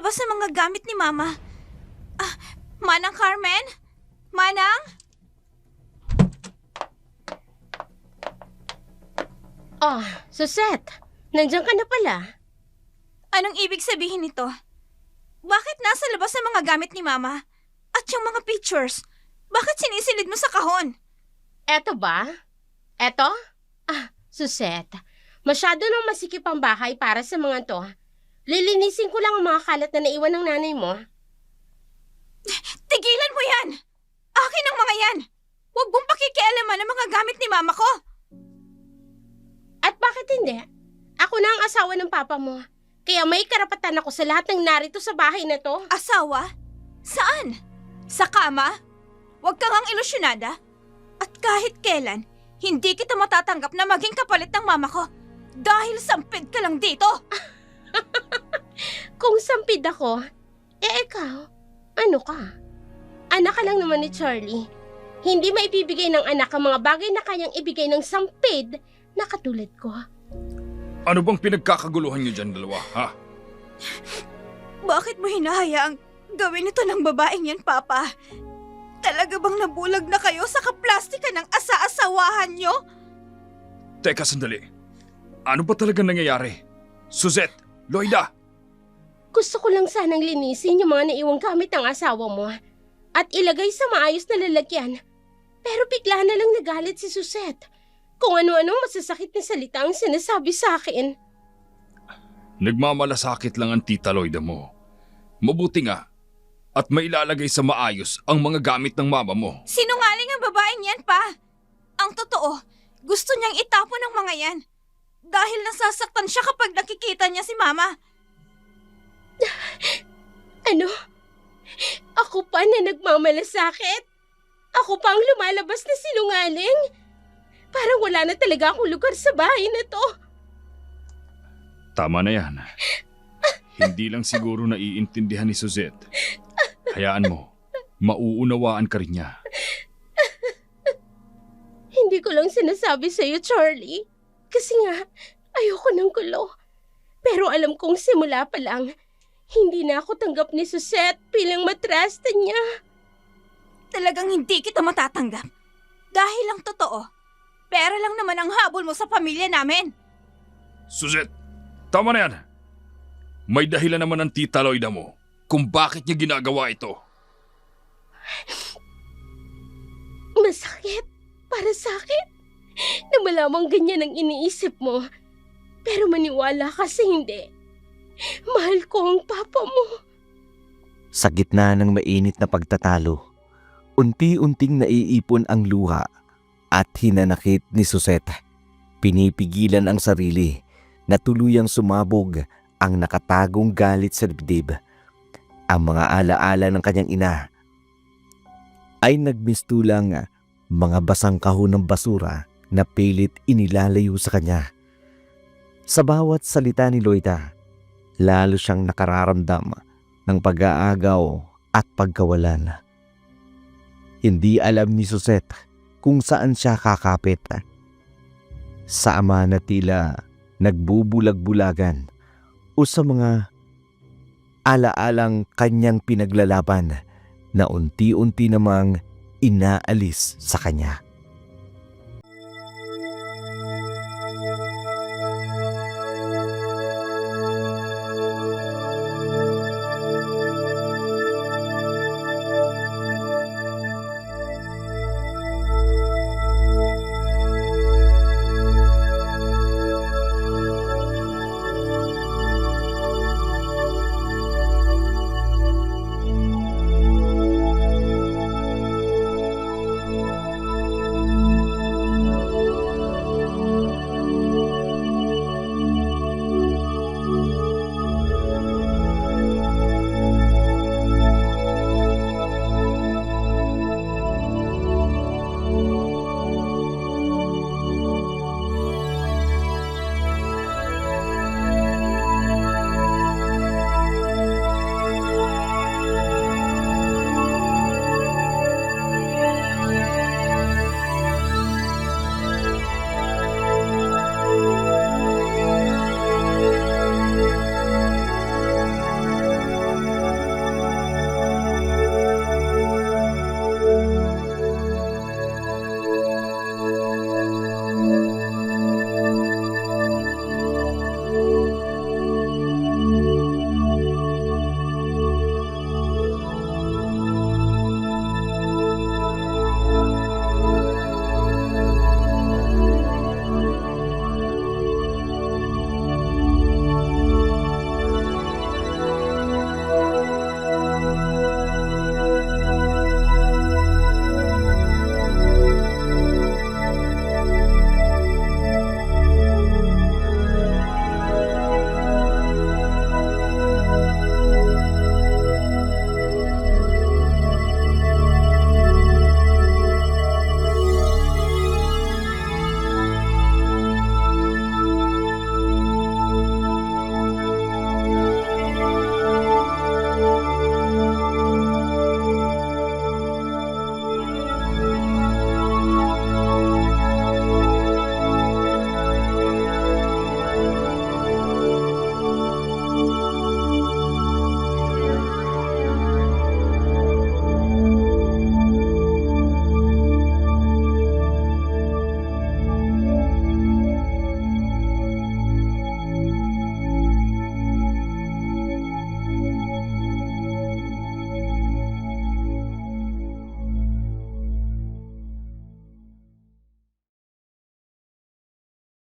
labas ang mga gamit ni Mama. Manang Carmen? Manang? Oh, Susette, nandiyan ka na pala. Anong ibig sabihin nito? Bakit nasa labas ang mga gamit ni Mama? At yung mga pictures, bakit sinisilid mo sa kahon? Eto ba? Eto? Susette, masyado nang masikip ang bahay para sa mga to. Lilinisin ko lang ang mga kalat na naiwan ng nanay mo. Tigilan mo yan! Akin ang mga yan! Huwag mong pakikialaman ang mga gamit ni Mama ko! At bakit hindi? Ako na ang asawa ng papa mo. Kaya may karapatan ako sa lahat ng narito sa bahay na to. Asawa? Saan? Sa kama? Huwag kang ang ilusyonada. At kahit kailan, hindi kita matatanggap na maging kapalit ng mama ko. Dahil sampid ka lang dito. Kung sampid ako, ikaw, ano ka? Anak ka lang naman ni Charlie. Hindi maibibigay ng anak ang mga bagay na kanyang ibigay ng sampid na katulad ko. Ano bang pinagkakaguluhan niyo dyan dalawa, ha? Bakit mo hinahayaang gawin ito ng babaeng yan, Papa? Talaga bang nabulag na kayo sa kaplastikan ng asa-asawahan nyo? Teka sandali. Ano ba talaga nangyayari? Suzette! Loida! Gusto ko lang sanang linisin yung mga naiwang gamit ng asawa mo at ilagay sa maayos na lalagyan. Pero bigla na lang nagalit si Susette. Kung ano-anong masasakit na salita ang sinasabi sa akin. Nagmamalasakit lang ang tita Loida mo. Mabuti nga. At mailalagay sa maayos ang mga gamit ng mama mo. Sinungaling ang babaeng yan, Pa. Ang totoo, gusto niyang itapon ang mga yan. Dahil nasasaktan siya kapag nakikita niya si Mama. Ano? Ako pa na nagmamalasakit? Ako pa ang lumalabas na sinungaling? Parang wala na talaga akong lugar sa bahay na to. Tama na yan. Hindi lang siguro naiintindihan ni Suzette. Hayaan mo, mauunawaan ka rin niya. Hindi ko lang sinasabi sa'yo, Charlie. Kasi nga, ayoko ng gulo. Pero alam kong simula pa lang, hindi na ako tanggap ni Susette bilang matrasta niya. Talagang hindi kita matatanggap. Dahil ang totoo, pera lang naman ang habol mo sa pamilya namin. Suzette, tama na yan. May dahilan naman ang tita Loida mo kung bakit niya ginagawa ito. Masakit para sa akin na malamang ganyan ang iniisip mo. Pero maniwala kasi hindi. Mahal ko ang papa mo. Sa gitna ng mainit na pagtatalo, unti-unting naiipon ang luha at hinanakit ni Susette. Pinipigilan ang sarili na tuluyang sumabog ang nakatagong galit sa dibdib. Ang mga alaala ng kanyang ina ay nagmistulang mga basang kahon ng basura na pilit inilalayo sa kanya. Sa bawat salita ni Loida, lalo siyang nakararamdam ng pag-aagaw at pagkawalan. Hindi alam ni Susette kung saan siya kakapit. Sa ama na tila nagbubulag-bulagan o sa mga alaalang kanyang pinaglalaban na unti-unti namang inaalis sa kanya.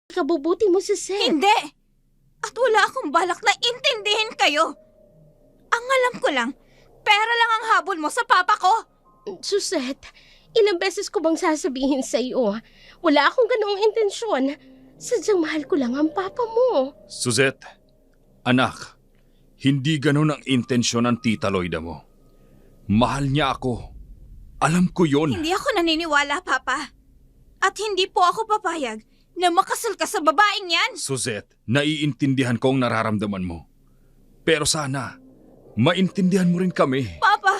ikabubuti mo si Seth. Hindi! At wala akong balak na intindihin kayo. Ang alam ko lang, pera lang ang habol mo sa papa ko. Suzette, ilang beses ko bang sasabihin sa iyo? Wala akong ganoong intensyon. Sadyang mahal ko lang ang papa mo. Suzette, anak, hindi ganun ang intensyon ng tita Loida mo. Mahal niya ako. Alam ko yon. Hindi ako naniniwala, Papa. At hindi po ako papayag na makasal ka sa babaeng yan. Suzette, naiintindihan ko ang nararamdaman mo. Pero sana, maintindihan mo rin kami. Papa,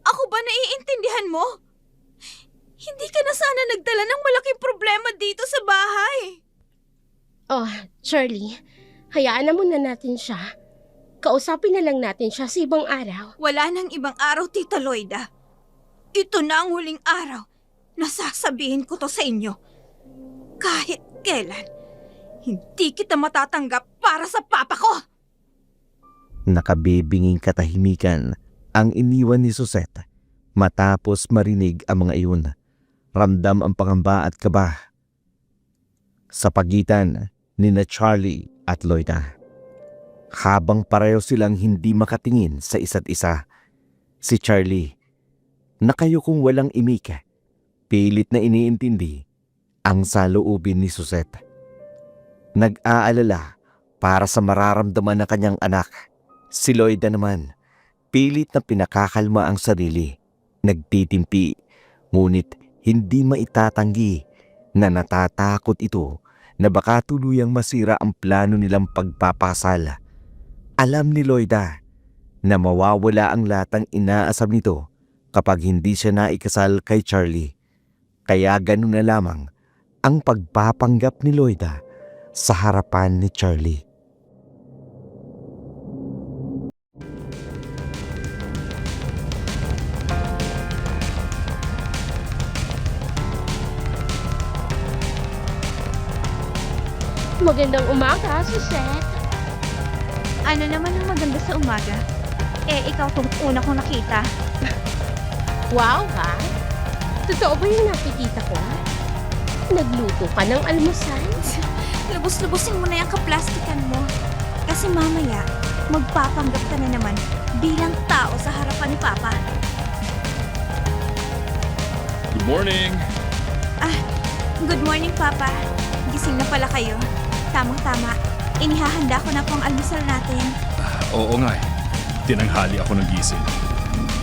ako ba naiintindihan mo? Hindi ka na sana nagdala ng malaking problema dito sa bahay. Oh, Charlie, hayaan na muna natin siya. Kausapin na lang natin siya sa ibang araw. Wala nang ibang araw, Tita Loida. Ito na ang huling araw na sasabihin ko to sa inyo. Kahit kailan, hindi kita matatanggap para sa papa ko. Nakabibinging katahimikan ang iniwan ni Suzette matapos marinig ang mga iyon. Ramdam ang pangamba at kaba sa pagitan ni na Charlie at Loida. Habang pareho silang hindi makatingin sa isa't isa, si Charlie, nakayukong walang imik, pilit na iniintindi ang saloobin ni Suzette. Nag-aalala para sa mararamdaman ng kanyang anak. Si Loida naman, pilit na pinakakalma ang sarili. Nagtitimpi, ngunit hindi maitatanggi na natatakot ito na baka tuluyang masira ang plano nilang pagpapasal. Alam ni Loida na mawawala ang latang inaasam nito kapag hindi siya naikasal kay Charlie. Kaya ganun na lamang ang pagpapanggap ni Loida sa harapan ni Charlie. Magandang umaga, Suzette. Ano naman ang maganda sa umaga? Ikaw tong una kong nakita. Wow, ha? Totoo ba yung nakikita ko? Nagluto ka ng almusal? Lubos-lubusin mo na yung kaplastikan mo. Kasi mamaya, magpapanggap ka na naman bilang tao sa harapan ni Papa. Good morning! Good morning, Papa. Gising na pala kayo. Tamang-tama. Inihahanda ko na po ang almusal natin. Oo nga eh. Tinanghali ako ng gising.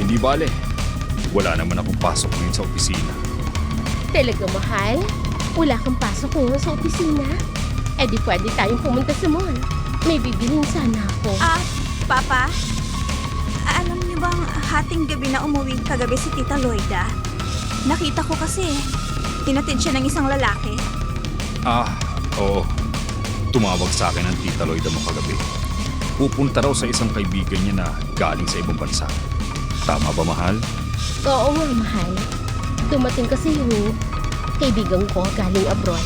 Hindi bale. Wala naman akong pasok ngayon sa opisina. Talaga, mahal? Wala kang pasok ngayon sa opisina? Eh di pwede tayong pumunta sa mall. May bibilin sana ako. Papa? Alam niyo bang hating gabi na umuwi kagabi si Tita Loida? Nakita ko kasi, tinatid siya ng isang lalaki. Oo. Tumawag sa akin ang tita Loida mo kagabi. Pupunta raw sa isang kaibigan niya na galing sa ibang bansa. Tama ba, mahal? Oo nga, mahal. Dumating kasi yung kaibigan ko galing abroad.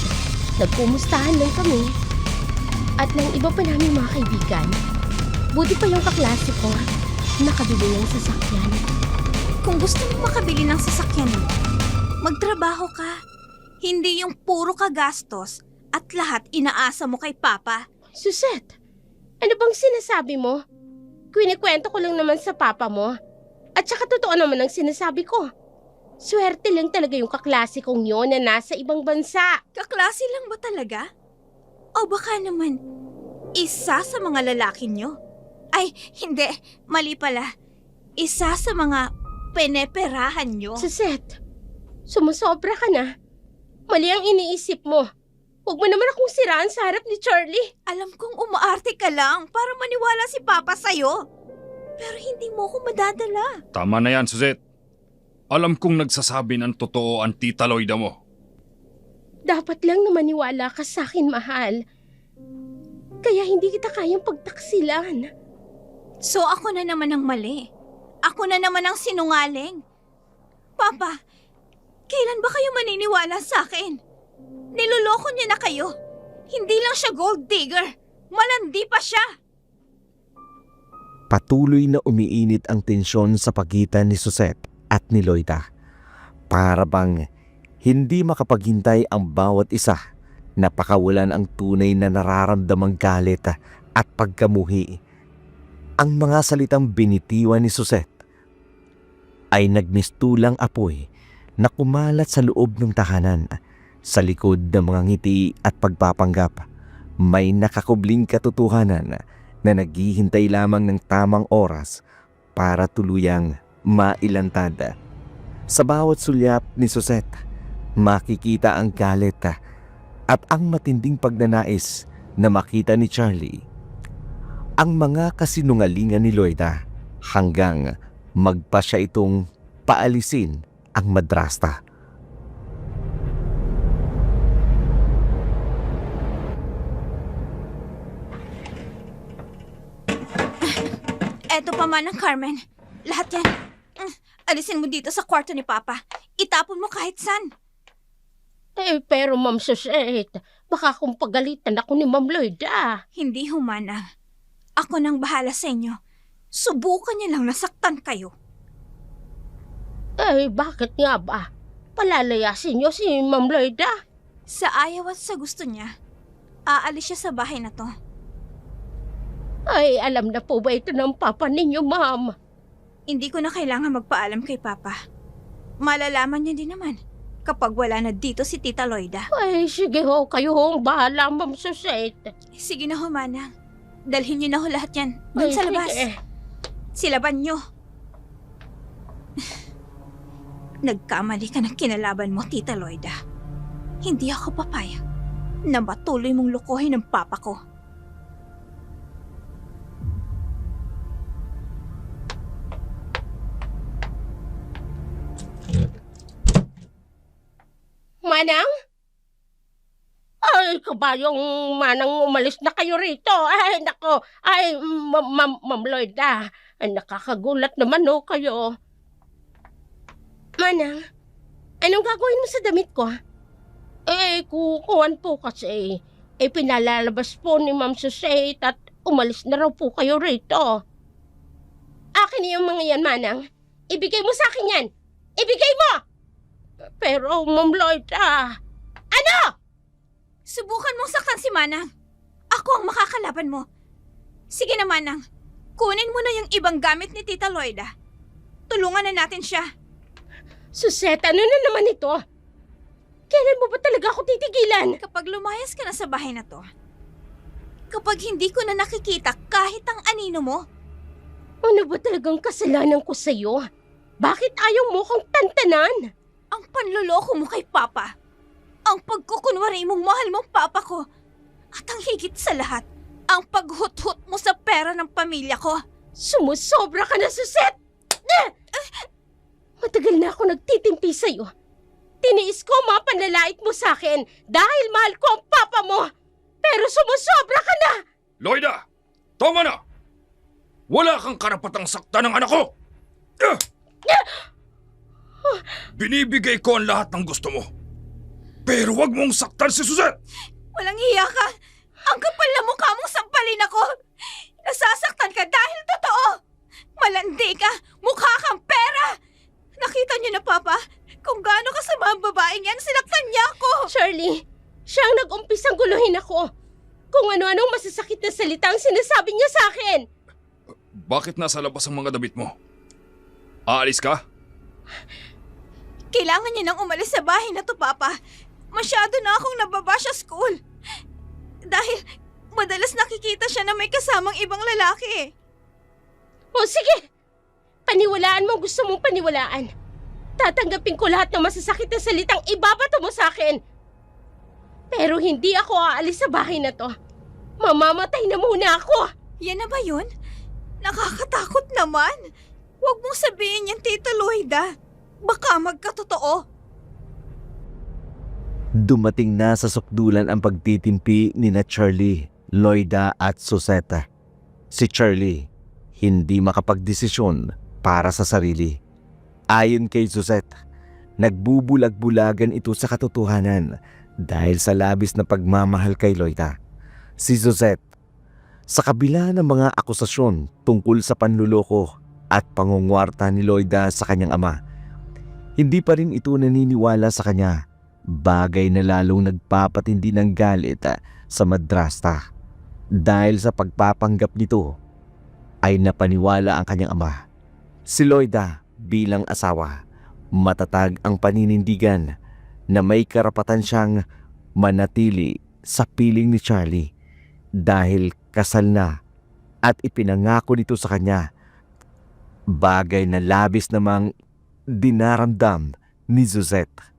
Nagkumustahan lang kami. At ng iba pa namin mga kaibigan. Buti pa yung kaklase ko, nakabili ng sasakyan. Kung gusto mo makabili ng sasakyan mo, magtrabaho ka. Hindi yung puro kagastos at lahat inaasa mo kay Papa. Suzette, ano bang sinasabi mo? Kwento ko lang naman sa papa mo. At saka totoo naman ang sinasabi ko. Swerte lang talaga yung kaklase kong yun na nasa ibang bansa. Kaklase lang ba talaga? O baka naman, isa sa mga lalaki nyo? Ay, hindi. Mali pala. Isa sa mga peneperahan nyo. Suzette, sumusobra ka na. Mali ang iniisip mo. Huwag mo naman akong siraan sa harap ni Charlie. Alam kong umaarte ka lang para maniwala si Papa sa'yo. Pero hindi mo ko madadala. Tama na yan, Suzette. Alam kong nagsasabi ng totoo ang tita Loida mo. Dapat lang na maniwala ka sa akin, mahal. Kaya hindi kita kayang pagtaksilan. So ako na naman ang mali. Ako na naman ang sinungaling. Papa, kailan ba kayo maniniwala sa akin? Niloloko niya na kayo. Hindi lang siya gold digger. Malandi pa siya. Patuloy na umiinit ang tensyon sa pagitan ni Suzette at ni Loida. Para bang hindi makapaghintay ang bawat isa napakawalan ang tunay na nararamdamang galit at pagkamuhi. Ang mga salitang binitiwan ni Suzette ay nagmistulang apoy na kumalat sa loob ng tahanan. Sa likod ng mga ngiti at pagpapanggap, may nakakubling katotohanan na naghihintay lamang ng tamang oras para tuluyang mailantad. Sa bawat sulyap ni Suzette, makikita ang galit at ang matinding pagnanais na makita ni Charlie ang mga kasinungalingan ni Loida hanggang magpa siya itong paalisin ang madrasta. Eto pa man ang Carmen. Lahat yan. Alisin mo dito sa kwarto ni Papa. Itapon mo kahit saan. Pero Ma'am Suzette, baka kung pagalitan ako ni Ma'am Loida. Hindi humana. Ako nang bahala sa inyo. Subukan niya lang nasaktan kayo. Bakit nga ba? Palalayasin niyo si Ma'am Loida? Sa ayaw at sa gusto niya, aalis siya sa bahay na to. Alam na po ba ito ng papa ninyo, Ma'am? Hindi ko na kailangan magpaalam kay Papa. Malalaman niya din naman kapag wala na dito si Tita Loida. Sige ho, kayo ho ang bahala, Ma'am Suzette. Sige na ho, Manang. Dalhin niyo na ho lahat yan. Doon sa labas. Sige. Silaban niyo. Nagkamali ka ng kinalaban mo, Tita Loida. Hindi ako papayag na matuloy mong lukuhin ng Papa ko. Manang? Kabayong Manang, umalis na kayo rito. Nako. Ma'am Loida. Nakakagulat naman kayo. Manang, anong gagawin mo sa damit ko? Kukuhan po kasi. Pinalalabas po ni Ma'am Suzette at umalis na raw po kayo rito. Akin yung mga yan, Manang. Ibigay mo sa akin yan. Ibigay mo! Pero, Ma'am Loida, ano? Subukan mong saktan si Manang. Ako ang makakalaban mo. Sige na, Manang. Kunin mo na yung ibang gamit ni Tita Loida. Tulungan na natin siya. Suzette, ano na naman ito? Kailan mo ba talaga ako titigilan? Kapag lumayas ka na sa bahay na to, kapag hindi ko na nakikita kahit ang anino mo, Ano ba talagang kasalanan ko sa'yo? Bakit ayaw mo kong tantanan? ang panloloko mo kay Papa, ang pagkukunwari mong mahal mong Papa ko, at ang higit sa lahat, ang paghut-hut mo sa pera ng pamilya ko. Sumusobra ka na, Suzette! Matagal na ako nagtitimpi sa'yo. Tiniis ko ang mga panlalait mo sa akin dahil mahal ko ang Papa mo. Pero sumusobra ka na! Loida! Tama na! Wala kang karapatang saktan ng anak ko! Binibigay ko ang lahat ng gusto mo. Pero wag mong saktan si Suzette! Walang hiya ka! Ang kapal na mukha mong sampalin ako! Nasasaktan ka dahil totoo! Malandi ka! Mukha kang pera! Nakita niyo na, Papa, kung gaano kasama ang babaeng yan, sinaktan niya ako! Shirley, siya ang nag-umpisang guluhin ako. Kung ano-anong masasakit na salita ang sinasabi niya sa akin. Bakit nasa labas ang mga damit mo? Aalis ka? Kailangan niya nang umalis sa bahay na to, Papa. Masyado na akong nababa sa school. Dahil madalas nakikita siya na may kasamang ibang lalaki. O sige, paniwalaan mo ang gusto mong paniwalaan. Tatanggapin ko lahat ng masasakit na salitang ibabato mo sa akin. Pero hindi ako aalis sa bahay na to. Mamamatay na muna ako. Yan na ba yun? Nakakatakot naman. Huwag mong sabihin yan, Tita Loida. Baka magkatotoo. Dumating na sa sukdulan ang pagtitimpi ni na Charlie, Loida at Suzette. Si Charlie, hindi makapagdesisyon para sa sarili. Ayon kay Suzette, nagbubulag-bulagan ito sa katotohanan dahil sa labis na pagmamahal kay Loida. Si Suzette, sa kabila ng mga akusasyon tungkol sa panluloko at pangungwarta ni Loida sa kanyang ama, hindi pa rin ito naniniwala sa kanya bagay na lalong nagpapatindi ng galit sa madrasta. Dahil sa pagpapanggap nito ay napaniwala ang kanyang ama. Si Loida bilang asawa, matatag ang paninindigan na may karapatan siyang manatili sa piling ni Charlie dahil kasal na at ipinangako nito sa kanya, bagay na labis namang dinaramdam ni Suzette.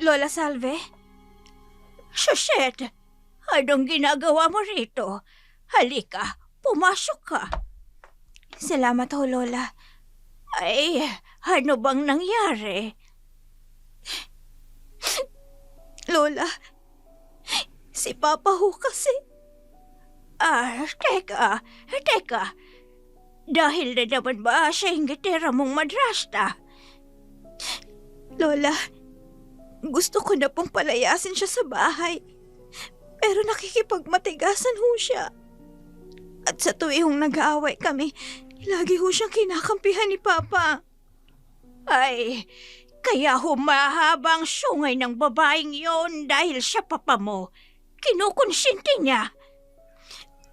Lola Salve? Suzette, anong ginagawa mo rito? Halika, pumasok ka. Salamat ho, Lola. Ay, ano bang nangyari? Lola, si Papa ho kasi. Teka. Dahil na naman ba siya yung gitera mong madrasta? Lola, gusto ko na pong palayasin siya sa bahay. Pero nakikipagmatigasan ho siya. At sa tuwing nag-aaway kami, lagi ho siyang kinakampihan ni Papa. Ay, kaya humahaba ang sungay ng babaeng yon dahil siya Papa mo. Kinukonsinti niya.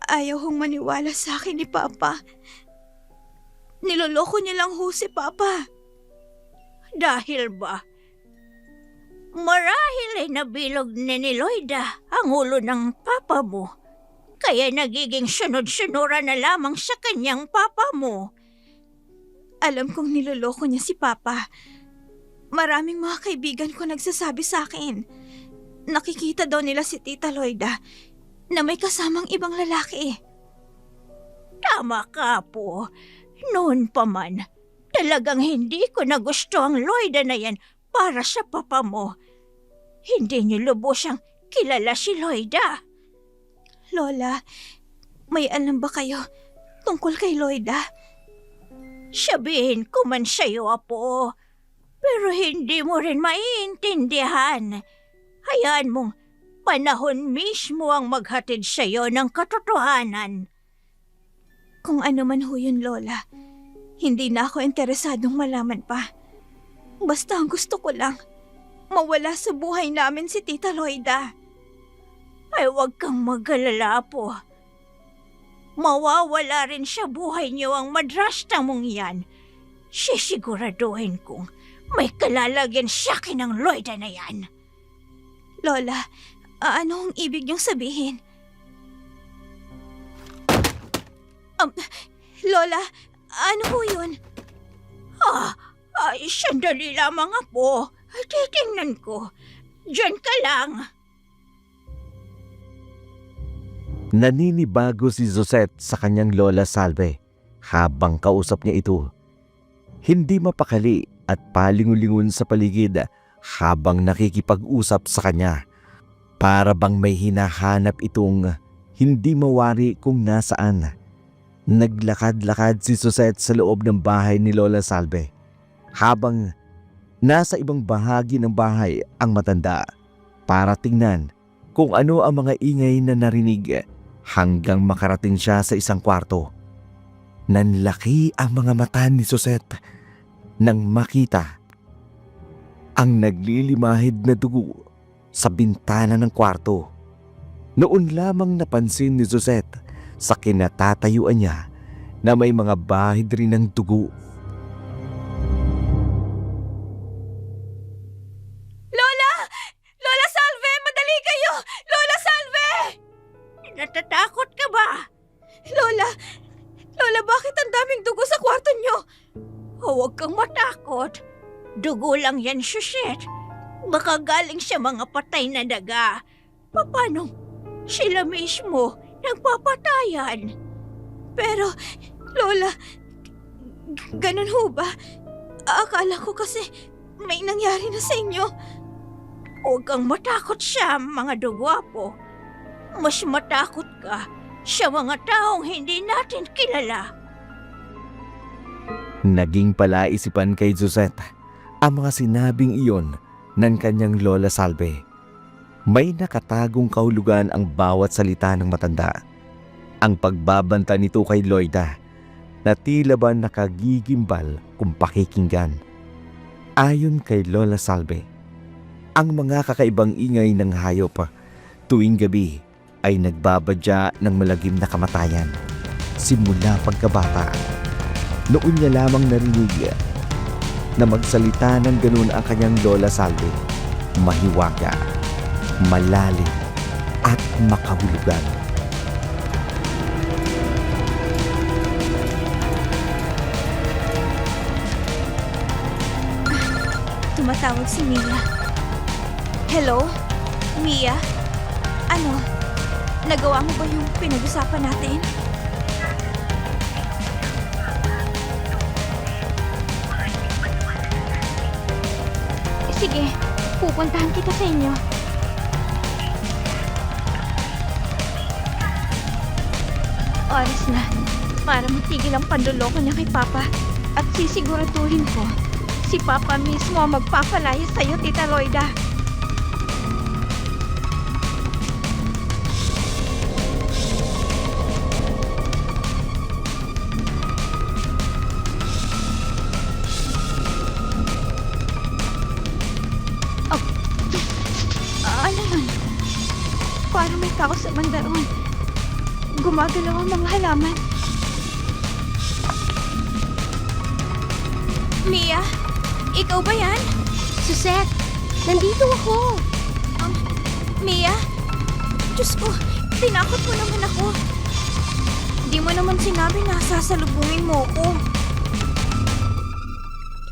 Ayaw hong maniwala sa akin ni Papa. Niloloko niya lang ho si Papa. Dahil ba? Marahil ay nabilog ni Loida ang ulo ng Papa mo. Kaya nagiging sunod-sunura na lamang sa kanyang Papa mo. Alam kong niloloko niya si Papa. Maraming mga kaibigan ko nagsasabi sa akin. Nakikita daw nila si Tita Loida na may kasamang ibang lalaki. Tama ka po. Noon pa man, talagang hindi ko na gusto ang Loida na yan para sa Papa mo. Hindi niyo lubos siyang kilala si Loida. Lola, may alam ba kayo tungkol kay Loida? Sabihin ko man sa'yo, Apo, pero hindi mo rin maiintindihan. Hayaan mong panahon mismo ang maghatid sa'yo ng katotohanan. Kung ano man ho yun, Lola, hindi na ako interesadong malaman pa. Basta ang gusto ko lang, mawala sa buhay namin si Tita Loida. Ay, huwag kang mag-alala po. Mawawala rin sa buhay niyo ang madrasta mong yan. Sisiguraduhin kong may kalalagyan sa akin ng Loida na yan. Lola, ano ang ibig niyong sabihin? Lola, ano ho yun? Ay, sandali lamang, Apo. Titingnan ko. Diyan ka lang. Naninibago si Suzette sa kanyang Lola Salve habang kausap niya ito. Hindi mapakali at palingulingon sa paligid habang nakikipag-usap sa kanya. Para bang may hinahanap itong hindi mawari kung nasaan. Naglakad-lakad si Suzette sa loob ng bahay ni Lola Salve habang nasa ibang bahagi ng bahay ang matanda para tingnan kung ano ang mga ingay na narinig hanggang makarating siya sa isang kwarto. Nanlaki ang mga mata ni Suzette nang makita ang naglilimahid na dugo sa bintana ng kwarto. Noon lamang napansin ni Suzette sa kinatatayuan niya na may mga bahid rin ng dugo. Lola! Lola Salve! Madali kayo! Lola Salve! Natatakot ka ba? Lola! Lola, bakit ang daming dugo sa kwarto niyo? Huwag kang matakot. Dugo lang yan, Suzette. Baka galing sa mga patay na daga. Paano? Sila mismo nagpapatayan. Pero, Lola, ganun ho ba? Akala ko kasi may nangyari na sa inyo. Huwag kang matakot siya, mga dugo, Apo. Mas matakot ka sa mga taong hindi natin kilala. Naging palaisipan kay Suzette ang mga sinabing iyon ng kanyang Lola Salve. May nakatagong kahulugan ang bawat salita ng matanda. Ang pagbabanta nito kay Loida na tila ba nakagigimbal kung pakikinggan. Ayon kay Lola Salve, ang mga kakaibang ingay ng hayop tuwing gabi ay nagbabadya ng malagim na kamatayan. Simula pagkabata, noon niya lamang narinig na magsalita ng ganun ang kanyang Lola Salve. Mahiwaga, malalim, at makahulugan. Tumatawag si Mia. Hello? Mia? Ano? Nagawa mo ba yung pinag-usapan natin? Sige, pupuntahan kita sa inyo. Oras na para matigil ang panloloko niya kay Papa at sisiguraduhin ko si Papa mismo ang magpapalaya sa'yo, Tita Loida. Ano yun? Parang may tao sa banda roon. Gumagalaw ang mga halaman. Mia? Ikaw ba yan? Suzette, nandito ako. Mia? Diyos ko, tinakot mo naman ako. Di mo naman sinabi na sasalubungin mo ako.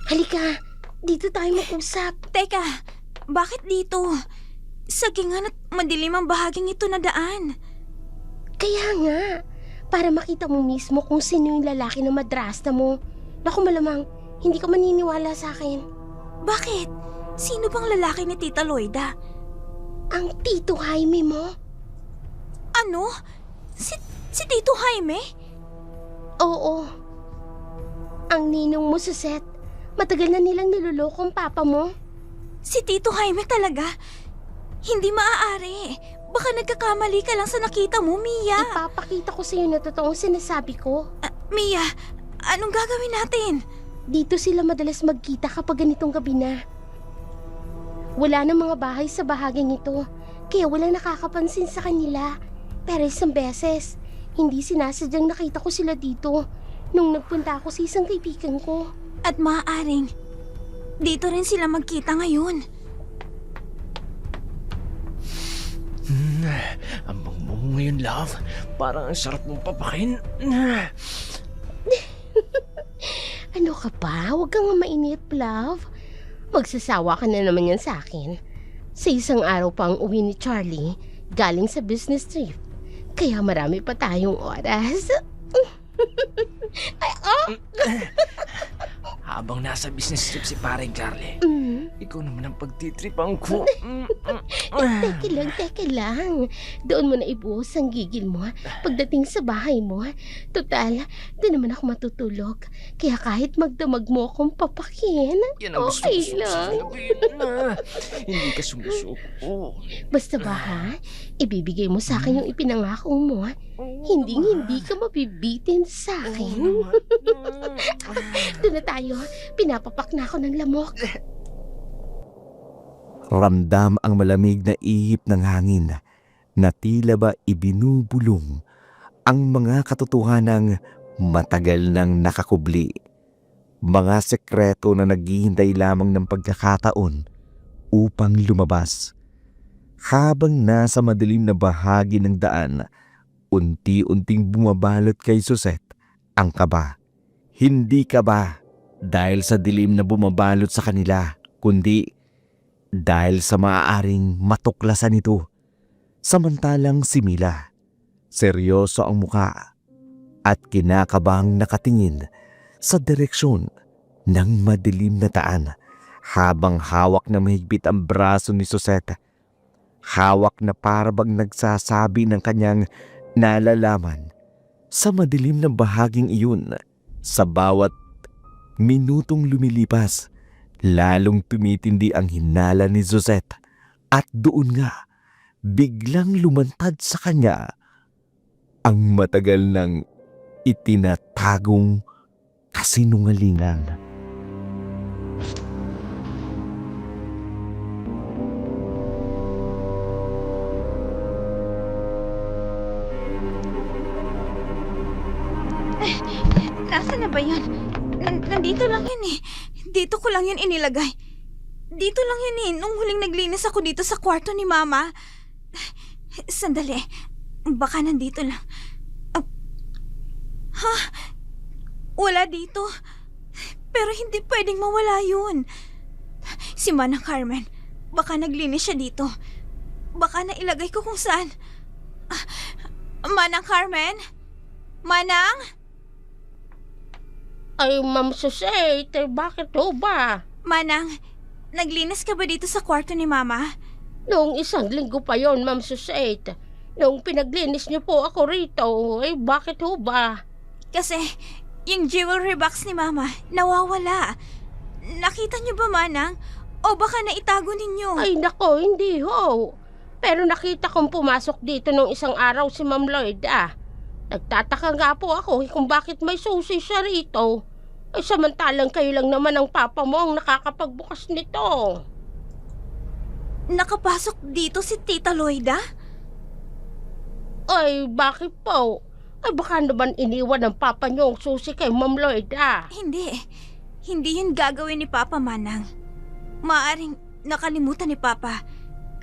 Halika, dito tayo mag-usap. Teka, bakit dito? Sagingan at madilim ang bahaging ito na daan. Kaya nga, para makita mo mismo kung sino yung lalaki na madrasta mo. Naku malamang, hindi ka maniniwala sa akin. Bakit? Sino bang lalaki ni Tita Loida? Ang Tito Jaime mo? Ano? Si Tito Jaime? Oo. Ang ninong mo, Suzette. Matagal na nilang niloloko ang papa mo. Si Tito Jaime talaga? Hindi maaari. Baka nagkakamali ka lang sa nakita mo, Mia. Ipapakita ko sa iyo na totoong sinasabi ko. Mia, anong gagawin natin? Dito sila madalas magkita kapag ganitong gabi na. Wala na mga bahay sa bahaging ito, kaya walang nakakapansin sa kanila. Pero isang beses, hindi sinasadyang nakita ko sila dito nung nagpunta ako sa isang kaibigan ko. At maaaring, dito rin sila magkita ngayon. Ang bango mo ngayon, love. Parang ang sarap mong papakin. Ano ka pa? Huwag kang mainit, love. Magsasawa ka na naman yan sa akin. Sa isang araw pa ang uwi ni Charlie galing sa business trip. Kaya marami pa tayong oras. Ay, oh! Habang nasa business trip si paring Charlie, ikaw naman ang pagtitripan ko. Teka lang. Doon mo na ibuhos ang gigil mo pagdating sa bahay mo. Total, doon naman ako matutulog. Kaya kahit magdamag mo akong papakin, Yan ang gusto okay ko lang. Hindi ka sumusuko. Basta ba ha, ibibigay mo sa akin yung ipinangako mo. Hindi ka mabibitin sa akin. Doon na tayo, pinapapak na ako ng lamok. Ramdam ang malamig na ihip ng hangin na tila ba ibinubulong ang mga katotohanang matagal nang nakakubli. Mga sekreto na naghihintay lamang ng pagkakataon upang lumabas. Habang nasa madilim na bahagi ng daan, unti-unting bumabalot kay Suzette ang kaba. Hindi kaba dahil sa dilim na bumabalot sa kanila, kundi dahil sa maaaring matuklasan ito. Samantalang si Mila, seryoso ang muka at kinakabang nakatingin sa direksyon ng madilim na daan habang hawak na mahigpit ang braso ni Suzette. hawak na parabang nagsasabi ng kanyang nalalaman sa madilim na bahaging iyon. Sa bawat minutong lumilipas, lalong tumitindi ang hinala ni Suzette at doon nga biglang lumantad sa kanya ang matagal ng itinatagong kasinungalingan. Nasaan na ba yun? Nandito lang yun eh. Dito ko lang yun inilagay. Dito lang yun eh, nung huling naglinis ako dito sa kwarto ni Mama. Sandali, baka nandito lang. Ha? Wala dito. Pero hindi pwedeng mawala yun. Si Manang Carmen, baka naglinis siya dito. Baka nailagay ko kung saan. Manang Carmen? Manang? Ay, Ma'am Suzette, bakit ho ba? Manang, naglinis ka ba dito sa kwarto ni Mama? Noong isang linggo pa yon, Ma'am Suzette. Noong pinaglinis niyo po ako rito, ay bakit ho ba? Kasi yung jewelry box ni Mama nawawala. Nakita niyo ba, Manang? O baka naitago ninyo? Ay nako, hindi ho. Pero nakita kong pumasok dito nung isang araw si Ma'am Lloyd Nagtataka nga po ako kung bakit may susi siya rito. Ay samantalang kayo lang naman ang papa mo ang nakakapagbukas nito. Nakapasok dito si Tita Loida? Ay bakit po? Ay baka naman iniwan ng papa niyo ang susi kay Ma'am Lloyd Hindi. Hindi yun gagawin ni Papa, Manang. Maaring nakalimutan ni Papa.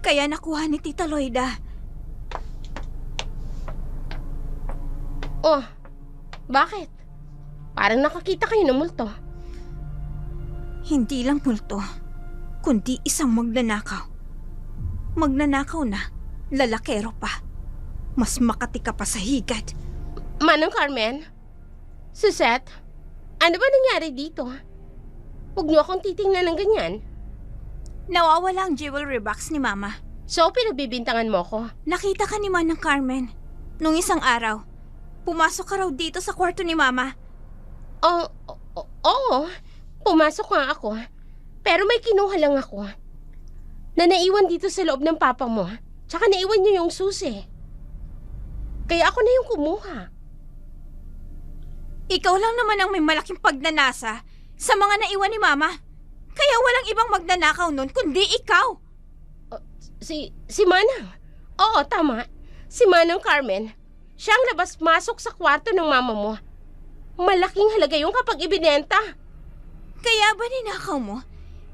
Kaya nakuha ni Tita Loida. Oh, bakit? Parang nakakita kayo ng multo. Hindi lang multo, kundi isang magnanakaw. Magnanakaw na, lalakero pa. Mas makati ka pa sa higad. Manang Carmen? Suzette? Ano ba nangyari dito? Huwag niyo akong titingnan ng ganyan. Nawawala ang jewelry box ni Mama. So, pinagbibintangan mo ko? Nakita ka ni Manang Carmen. Nung isang araw, pumasok ka raw dito sa kwarto ni Mama. Oo. Pumasok nga ako. Pero may kinuha lang ako. Na naiwan dito sa loob ng papa mo. Tsaka naiwan niyo yung susi. Kaya ako na yung kumuha. Ikaw lang naman ang may malaking pagnanasa sa mga naiwan ni Mama. Kaya walang ibang magnanakaw nun kundi ikaw. Si Manang. Oo, tama. Si Manang Carmen. Siya ang labas-masok sa kwarto ng mama mo. Malaking halaga yung kapag ibinenta. Kaya ba ninakaw mo?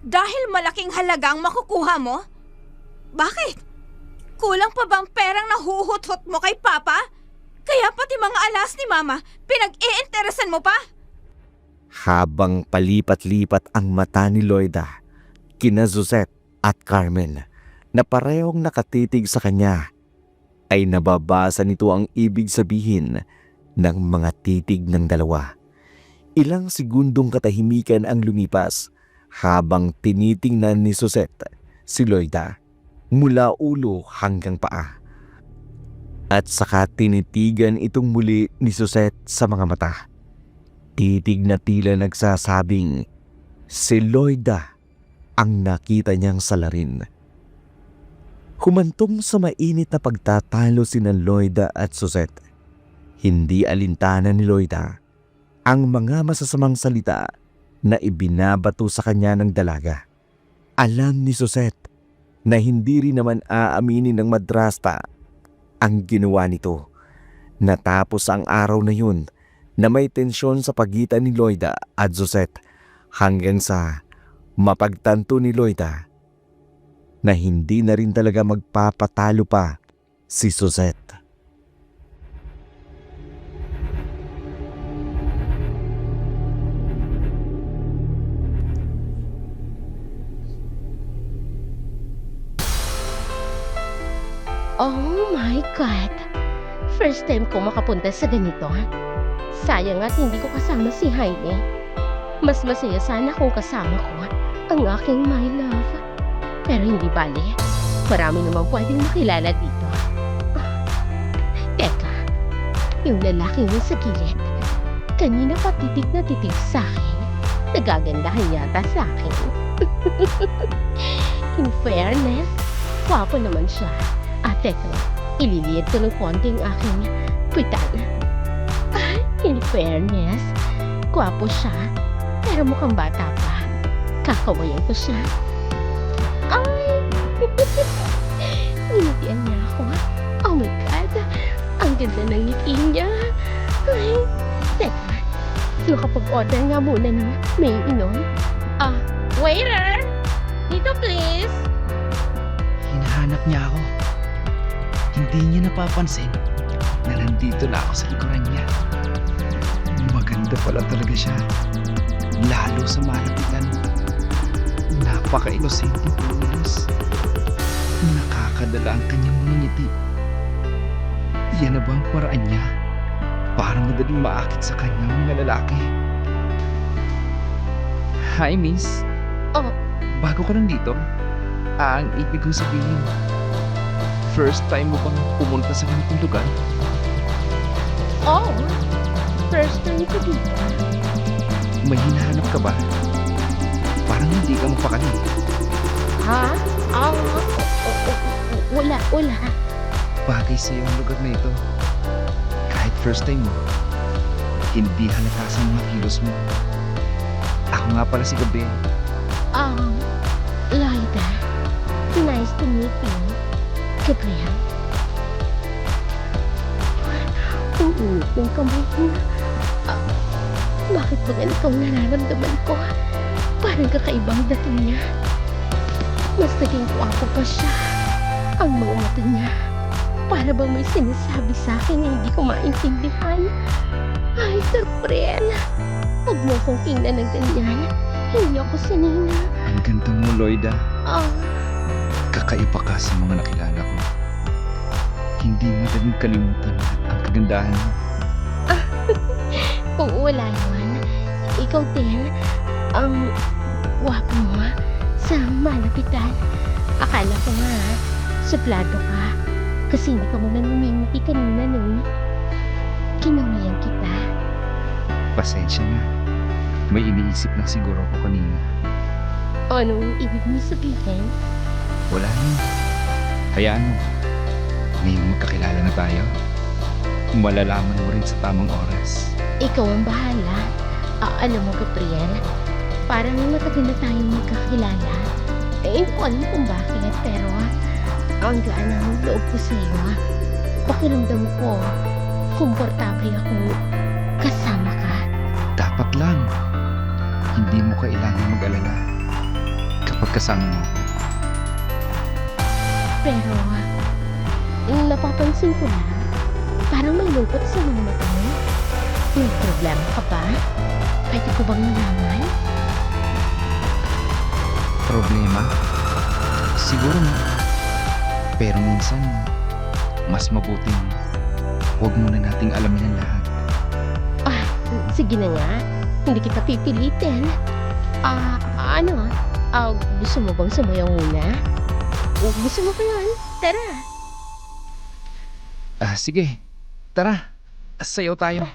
Dahil malaking halaga ang makukuha mo? Bakit? Kulang pa bang perang nahuhut-hut mo kay Papa? Kaya pati mga alas ni Mama, pinag-iinteresan mo pa? Habang palipat-lipat ang mata ni Loida, kina Suzette at Carmen na parehong nakatitig sa kanya, ay nababasa nito ang ibig sabihin ng mga titig ng dalawa. Ilang segundong katahimikan ang lumipas habang tinitingnan ni Suzette si Loida mula ulo hanggang paa. At saka tinitigan itong muli ni Suzette sa mga mata. Titig na tila nagsasabing si Loida ang nakita niyang salarin. Humantong sa mainit na pagtatalo sina Loida at Suzette. Hindi alintana ni Loida ang mga masasamang salita na ibinabato sa kanya ng dalaga. Alam ni Suzette na hindi rin naman aaminin ng madrasta ang ginawa nito. Natapos ang araw na yun na may tensyon sa pagitan ni Loida at Suzette hanggang sa mapagtanto ni Loida na hindi na rin talaga magpapatalo pa si Suzette. Oh my God! First time ko makapunta sa ganito. Sayang at hindi ko kasama si Jaime. Mas masaya sana kung kasama ko ang aking my love. Pero hindi bali. Marami namang pwedeng makilala dito. Teka, yung lalaking yun sa gilid, kanina pa titig na titig sa akin. Nagagandahan yata sa akin. In fairness, wapo naman siya. Teka, ililiit ko ng konti ang aking puwitan. In fairness, gwapo siya, pero mukhang bata pa. Kakawayan ko siya. Ay! Ngitian niya ako. Oh my God! Ang ganda ng ngiti niya. Ay! Teka, makapag-order nga muna ng may inom. Waiter! Dito please! Hinahanap niya ako. Hindi niya napapansin na nandito na ako sa likuran niya. Maganda pala talaga siya. Lalo sa malapitan. Napaka-inosente pulos. Nakakadala ang kanyang mga ngiti. Yan na ba ang paraan niya? Para madaling maakit sa kanyang mga lalaki. Hi, miss. Oh. Bago ka lang dito? Ang ibig kong sabihin, first time mo bang pumunta sa ganitong lugar? Oh! First time ko dito. May hinahanap ka ba? Parang hindi ka mapakali. Ha? Wala. Bagay sa iyo ang lugar na ito. Kahit first time mo, hindi halata sa mga kilos mo. Ako nga pala si Gabriel. Loida. Nice to meet you. Gabriel. Ang init ng kamay ko. Bakit ba ganito ang nararamdaman ko? Parang kakaibang dating niya. Mas naging kwapo pa siya. Ang mga mata niya. Para bang may sinasabi sa akin na hindi ko maintindihan. Ay, Gabriel. Huwag mo akong tingnan ng ganyan. Hindi ako sanina. Ang ganda mo, Loida. Ah, Kakaiba ka sa mga nakilala ko. Hindi madaling kalimutan ang kagandahan mo. kung wala naman, ikaw din, ang wapo mo sa malapitan. Akala ko nga, suplado ka. Kasi hindi ka mo na numingiti kanina nung kinawayan kita. Pasensya na. May iniisip lang siguro ako kanina. Anong ibig mo sabihin? Wala na. Hayaan mo. Ngayong magkakilala na tayo, malalaman mo rin sa tamang oras. Ikaw ang bahala. Alam mo, Gabriel, parang matagal na tayong magkakilala. Hindi ko alam kung bakit, pero ang gaan ng loob ko sa iyo. Pakiramdam ko, komportable ako kasama ka. Dapat lang. Hindi mo kailangan mag-alala kapag kasama mo. Pero, napapansin ko lang, parang may lungkot sa mga mata mo. May problema ka ba? Pwede ko bang malaman? Problema? Siguro na. Pero minsan, mas mabuting huwag muna nating alamin ang lahat. Sige na nga, hindi kita pipilitin. Gusto mo bang sumayaw muna? Gusto mo ba yun? Tara. Sige. Tara. Sayaw tayo.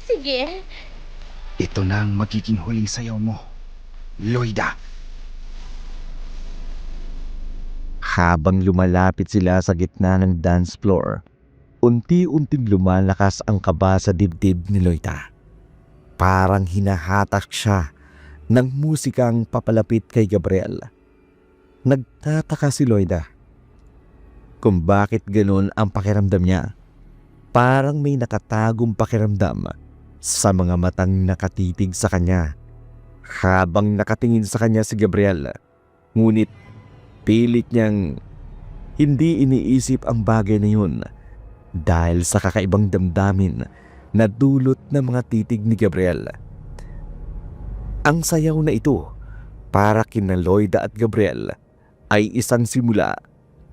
Sige. Ito na ang magiging huling sayaw mo, Loida. Habang lumalapit sila sa gitna ng dance floor, unti-unting lumalakas ang kaba sa dibdib ni Loida. Parang hinahatak siya ng musikang papalapit kay Gabriel. Nagtataka si Loida kung bakit ganun ang pakiramdam niya. Parang may nakatagong pakiramdam sa mga matang nakatitig sa kanya. Habang nakatingin sa kanya si Gabriel, ngunit pilit niyang hindi iniisip ang bagay na yun dahil sa kakaibang damdamin na dulot ng mga titig ni Gabriel. Ang sayaw na ito para kina Loida at Gabriel ay isang simula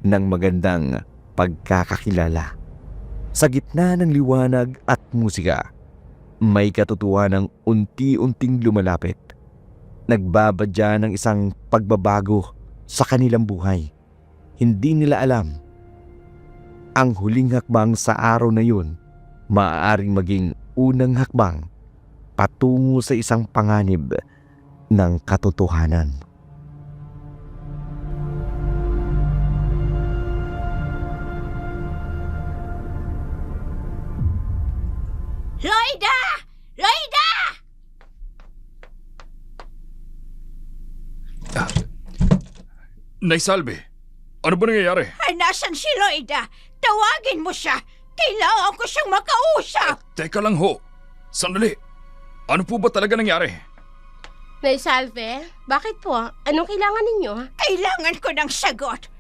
ng magandang pagkakakilala. Sa gitna ng liwanag at musika, may katotohanang unti-unting lumalapit. Nagbabadya ng isang pagbabago sa kanilang buhay. hindi nila alam. Ang huling hakbang sa araw na yun, maaaring maging unang hakbang patungo sa isang panganib ng katotohanan. Loida! Loida! Nay Salve, ano ba nangyayari? Ay, nasan si Loida? Tawagin mo siya. Kailangan ko siyang makausap. Teka lang ho. Sandali. Ano po ba talaga nangyari? Nay Salve, bakit po? Anong kailangan ninyo? Kailangan ko ng sagot.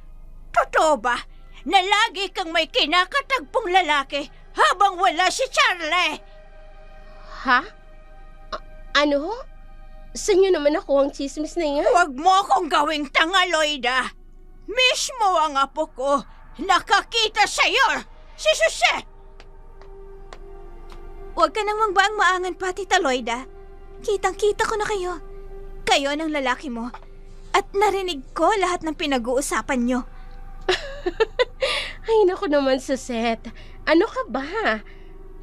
Totoo ba na lagi kang may kinakatagpong lalaki habang wala si Charlie? Ha? Ano? Saan nyo naman ako ang chismis na yan? Huwag mo akong gawing tanga, Loida. Mismo ang apo ko nakakita sa'yo, si Susette. Huwag ka nang mangbaang maangan pa, Tita Loida. Kitang-kita ko na kayo. Kayo ng lalaki mo. At narinig ko lahat ng pinag-uusapan nyo. Ay, naku naman, Susette. Ano ka ba?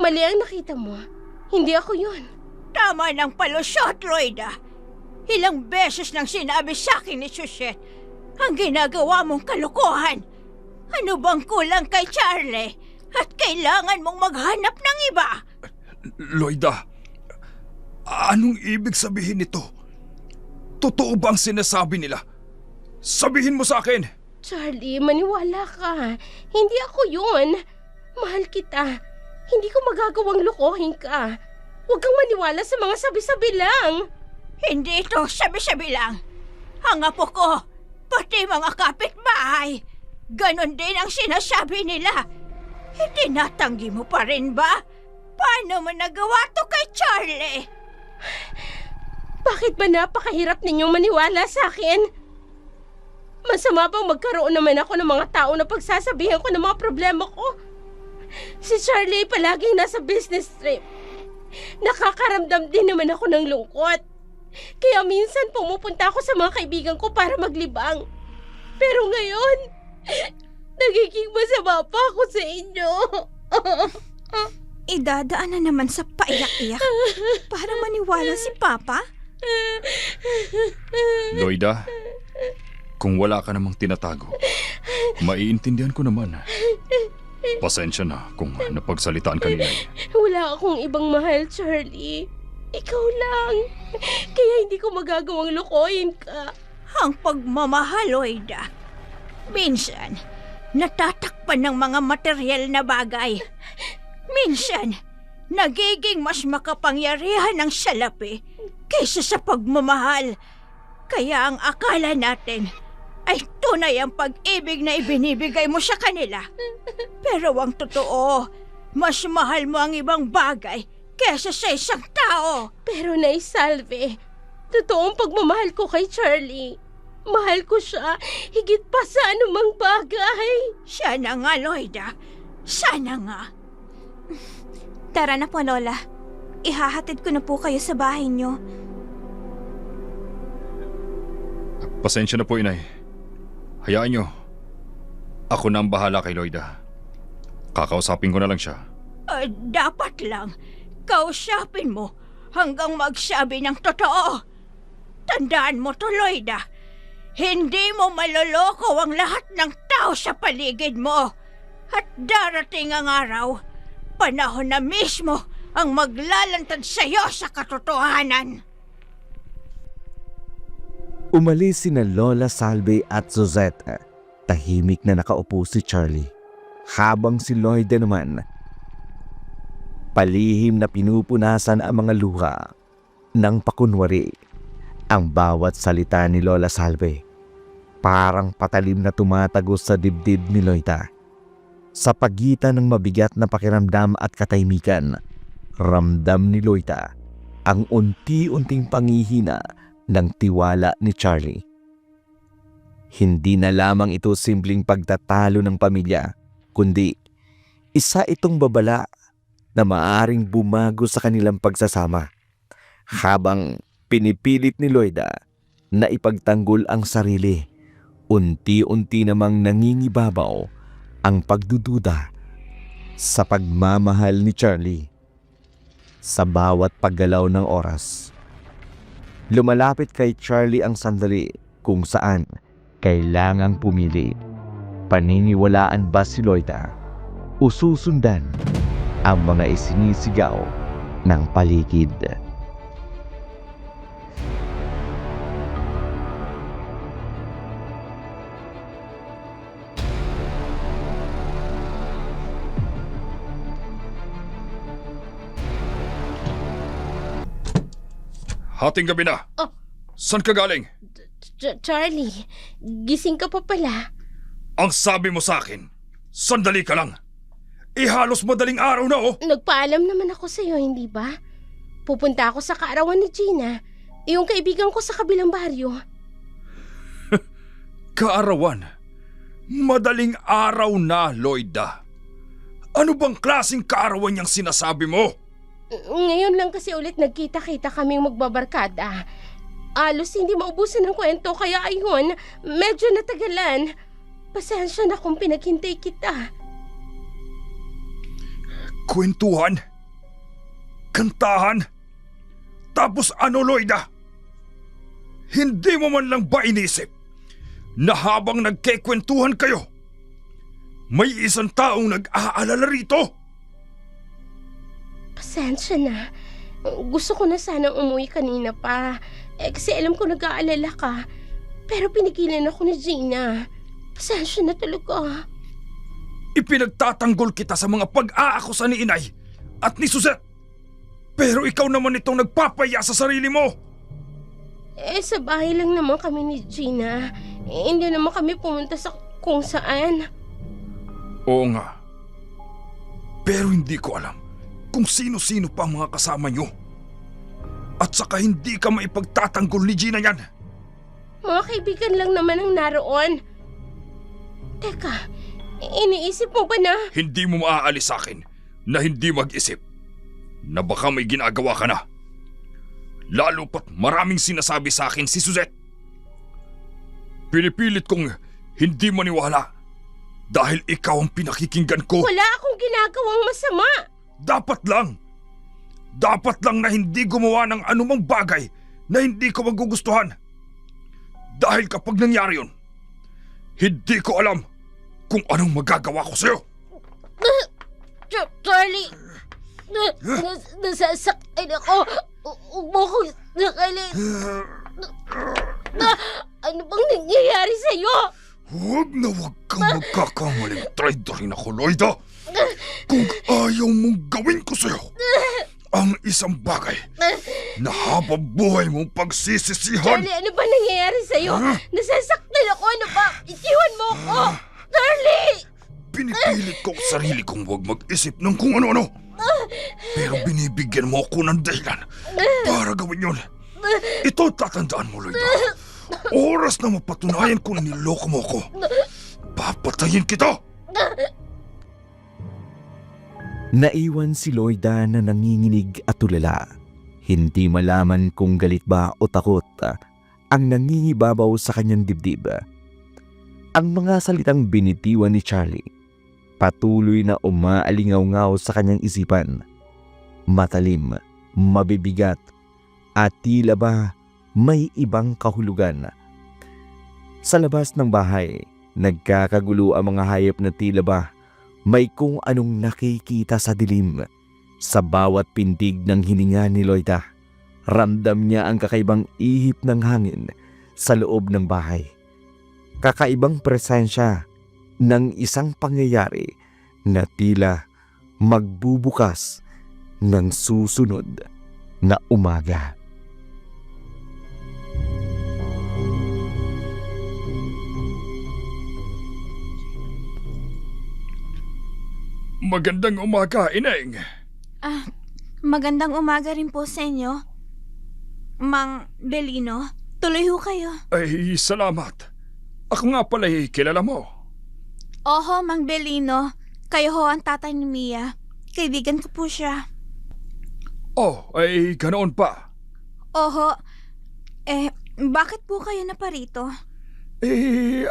Mali ang nakita mo. Hindi ako yun. Tama ng palusot, Loida. Ilang beses nang sinabi sa akin ni Susette ang ginagawa mong kalokohan. Ano bang kulang kay Charlie? At kailangan mong maghanap ng iba? Loida, anong ibig sabihin nito? Totoo ba ang sinasabi nila? Sabihin mo sa akin! Charlie, maniwala ka. Hindi ako yun. Mahal kita. Hindi ko magagawang lokohin ka. Huwag kang maniwala sa mga sabi-sabi lang. Hindi ito sabi-sabi lang. Ang apo ko, pati mga kapitbahay, ganon din ang sinasabi nila. Itinatanggi mo pa rin ba? Paano mo nagawa to kay Charlie? Bakit ba napakahirap ninyong maniwala sa akin? Masama bang magkaroon naman ako ng mga tao na pagsasabihan ko ng mga problema ko? Si Charlie palaging nasa business trip. Nakakaramdam din naman ako ng lungkot. Kaya minsan pumupunta ako sa mga kaibigan ko para maglibang. Pero ngayon, nagiging masama pa ako sa inyo. Idadaan na naman sa paiyak-iyak para maniwala si Papa? Loida, kung wala ka namang tinatago, maiintindihan ko naman. Pasensya na kung napagsalitaan ka nila. Wala akong ibang mahal, Charlie. Ikaw lang. Kaya hindi ko magagawang lokohin ka. Ang pagmamahal, Loida. Minsan, natatakpan ng mga material na bagay. Minsan, nagiging mas makapangyarihan ang salapi kaysa sa pagmamahal. Kaya ang akala natin ay tunay ang pag-ibig na ibinibigay mo sa kanila. Pero ang totoo, mas mahal mo ang ibang bagay kaysa sa isang tao. Pero Nay Salve, totoong pagmamahal ko kay Charlie. Mahal ko siya higit pa sa anumang bagay. Sana nga, Loida. Sana nga. Tara na po, Lola. Ihahatid ko na po kayo sa bahay niyo. Pasensya na po, Inay. Hayaan nyo. Ako na ang bahala kay Loida. Kakausapin ko na lang siya. Dapat lang. Kausapin mo hanggang magsabi ng totoo. Tandaan mo to, Loida. Hindi mo maloloko ang lahat ng tao sa paligid mo. At darating ang araw, panahon na mismo ang maglalantad sa iyo sa katotohanan. Umalis sina Lola Salve at Susette. Tahimik na nakaupo si Charlie. Habang si Loida naman, palihim na pinupunasan ang mga luha ng pakunwari. Ang bawat salita ni Lola Salve, parang patalim na tumatagos sa dibdib ni Loida. Sa pagitan ng mabigat na pakiramdam at katahimikan, ramdam ni Loida ang unti-unting pangihina ng tiwala ni Charlie. Hindi na lamang ito simpleng pagtatalo ng pamilya, kundi isa itong babala na maaaring bumago sa kanilang pagsasama. Habang pinipilit ni Loida na ipagtanggol ang sarili unti-unti namang nangingibabaw ang pagdududa sa pagmamahal ni Charlie. Sa bawat paggalaw ng oras, lumalapit kay Charlie ang sandali kung saan kailangang pumili. Paniniwalaan ba si Loida o susundan ang mga isinisigaw ng paligid? Hating gabi na. Oh. San ka galing? Charlie, gising ka pa pala. Ang sabi mo sa akin, sandali ka lang. Halos madaling araw na oh. Nagpaalam naman ako sa'yo, hindi ba? Pupunta ako sa kaarawan ni Gina, yung kaibigan ko sa kabilang baryo. Kaarawan? Madaling araw na, Loida. Ano bang klaseng kaarawan niyang sinasabi mo? Ngayon lang kasi ulit nagkita-kita kaming magbabarkada. Alos hindi maubusan ng kwento kaya ayun, medyo natagalan. Pasensya na kung pinaghintay kita. Kwentuhan? Kantahan? Tapos ano, Loida? Hindi mo man lang ba inisip na habang nagkekwentuhan kayo, may isang taong nag-aalala rito? Pasensya na. Gusto ko na sanang umuwi kanina pa. Kasi alam ko nag-aalala ka. Pero pinigilan ako ni Gina. Pasensya na talaga. Ipinagtatanggol kita sa mga pag-aakusa ni Inay at ni Suzette. Pero ikaw naman itong nagpapaya sa sarili mo. Sa bahay lang naman kami ni Gina. Hindi naman kami pumunta sa kung saan. Oo nga. Pero hindi ko alam kung sino-sino pa ang mga kasama nyo. At saka hindi ka maipagtatanggol ni Gina yan. Mga kaibigan lang naman ang naroon. Teka, iniisip mo ba na? Hindi mo maaalis sa akin na hindi mag-isip na baka may ginagawa ka na. Lalo pat maraming sinasabi sa akin si Suzette. Pinipilit kong hindi maniwala dahil ikaw ang pinakikinggan ko. Wala akong ginagawang masama. Dapat lang na hindi gumawa ng anumang bagay na hindi ko magugustuhan. Dahil kapag nangyari yun, hindi ko alam kung anong magagawa ko sa'yo. Charlie, nasasaktan ako. Huwag mo akong sakalin. Ano bang nangyayari sa'yo? Huwag kang magkakamaling traitor rin ako, Loida. Kung ayaw mong gawin ko sa'yo ang isang bagay na habang buhay mong pagsisisihan. Charlie, ano ba nangyayari sa'yo? Nasasaktan ako. Ano ba? Itiwan mo ako. Charlie! Pinipilit ko ang sarili kong huwag mag-isip ng kung ano-ano. Pero binibigyan mo ako ng dahilan para gawin yun. Ito tatandaan mo, Loida. Oras na mapatunayan kung niloko mo ako, papatayin kita! Naiwan si Loida na nanginginig at tulala. Hindi malaman kung galit ba o takot ang nangingibabaw sa kanyang dibdib. Ang mga salitang binitiwan ni Charlie patuloy na umaalingaw-ngaw sa kanyang isipan. Matalim, mabibigat, at tila ba may ibang kahulugan. Sa labas ng bahay, nagkakagulo ang mga hayop na tila ba may kung anong nakikita sa dilim. Sa bawat pintig ng hininga ni Loida, ramdam niya ang kakaibang ihip ng hangin sa loob ng bahay. Kakaibang presensya ng isang pangyayari na tila magbubukas ng susunod na umaga. Magandang umaga, Ineng. Magandang umaga rin po sa inyo. Mang Belino, tuloy ho kayo. Ay, salamat. Ako nga pala kilala mo. Oho, Mang Belino. Kayo ho ang tatay ni Mia. Kaibigan ko po siya. Oh, ay ganoon pa. Oho. Bakit po kayo naparito?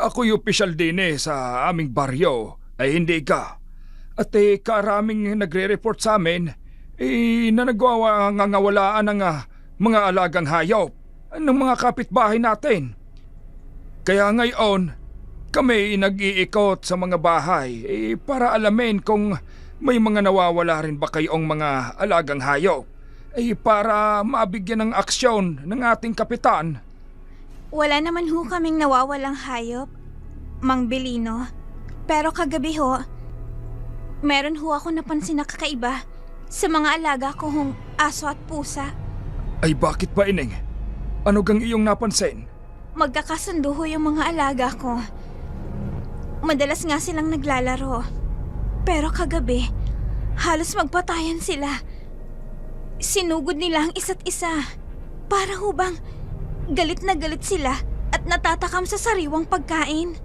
Ako'y opisyal din sa aming baryo, ay hindi ka. At karaming nagre-report sa amin, na nagwawalaan ng mga alagang hayop ng mga kapitbahay natin. Kaya ngayon, kami nag-iikot sa mga bahay para alamin kung may mga nawawala rin ba kayong mga alagang hayop para mabigyan ng aksyon ng ating kapitan. Wala naman ho kaming nawawalang hayop, Mang Belino. Pero kagabi ho, meron ho ako napansin na kakaiba sa mga alaga ko hong aso at pusa. Ay bakit ba, Ineng? Ano gang iyong napansin? Magkakasundo ho yung mga alaga ko. Madalas nga silang naglalaro. Pero kagabi, halos magpatayan sila. Sinugod nila ang isa't isa. Para ho bang galit na galit sila at natatakam sa sariwang pagkain.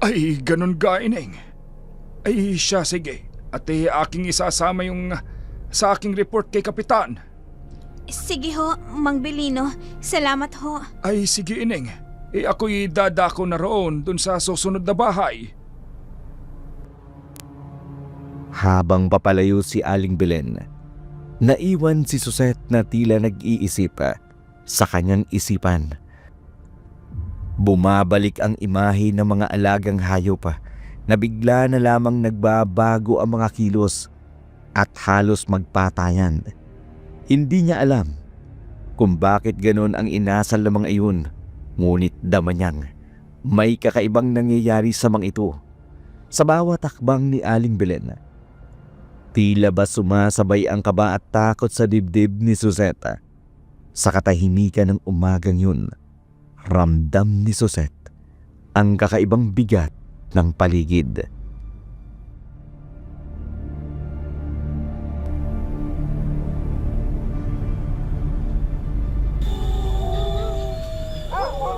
Ay, ganun ga, Ineng. Ay, siya, sige. At aking isasama yung sa aking report kay Kapitan. Sige ho, Mang Belino. Salamat ho. Ay, sige, Ineng. Ako'y dadako na roon dun sa susunod na bahay. Habang papalayo si Aling Belen, naiwan si Susette na tila nag-iisip sa kanyang isipan. Bumabalik ang imahe ng mga alagang hayop na bigla na lamang nagbabago ang mga kilos at halos magpatayan. Hindi niya alam kung bakit ganon ang inasal ng mga iyon, ngunit dama niyang may kakaibang nangyayari sa mga ito. Sa bawat takbang ni Aling Belen, tila ba sumasabay ang kaba at takot sa dibdib ni Susette. Sa katahimikan ng umagang yun, ramdam ni Susette ang kakaibang bigat ng paligid.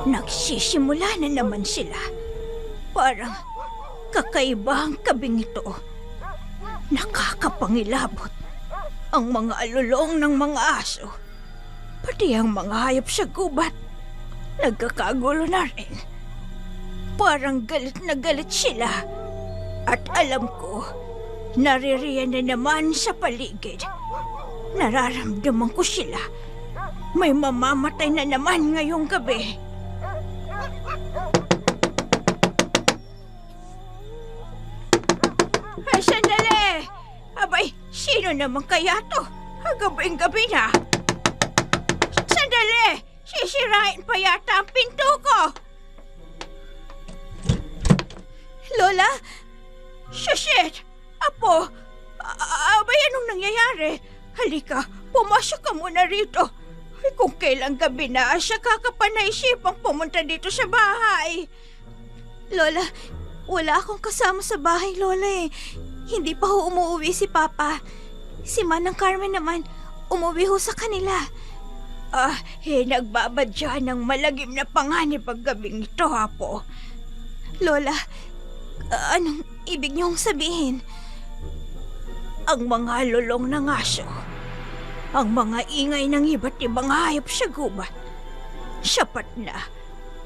Nagsisimula na naman sila. Parang kakaiba ang kabing ito. Nakakapangilabot ang mga alulong ng mga aso. Pati ang mga hayop sa gubat. Nagkakagulo na rin. Parang galit na galit sila. At alam ko, naririyan na naman sa paligid. Nararamdaman ko sila. May mamamatay na naman ngayong gabi. Ay, sandali! Abay, sino naman kaya to? Gabing-gabi na. Sandali! Sisirain pa yata ang pinto ko! Lola? Shit! Apo! Abay, anong nangyayari? Halika, pumasok ka muna rito. Ay, kung kailang gabi na siya kakapanaisipang pumunta dito sa bahay. Lola, wala akong kasama sa bahay, Lola eh. Hindi pa ho umuwi si Papa. Si Manang Carmen naman, umuwi ho sa kanila. Nagbabadya ng malagim na panganib ang gabing ito, Apo. Lola, anong ibig niyong sabihin? Ang mga lulong ng aso, ang mga ingay ng iba't ibang hayop sa gubat, sapat na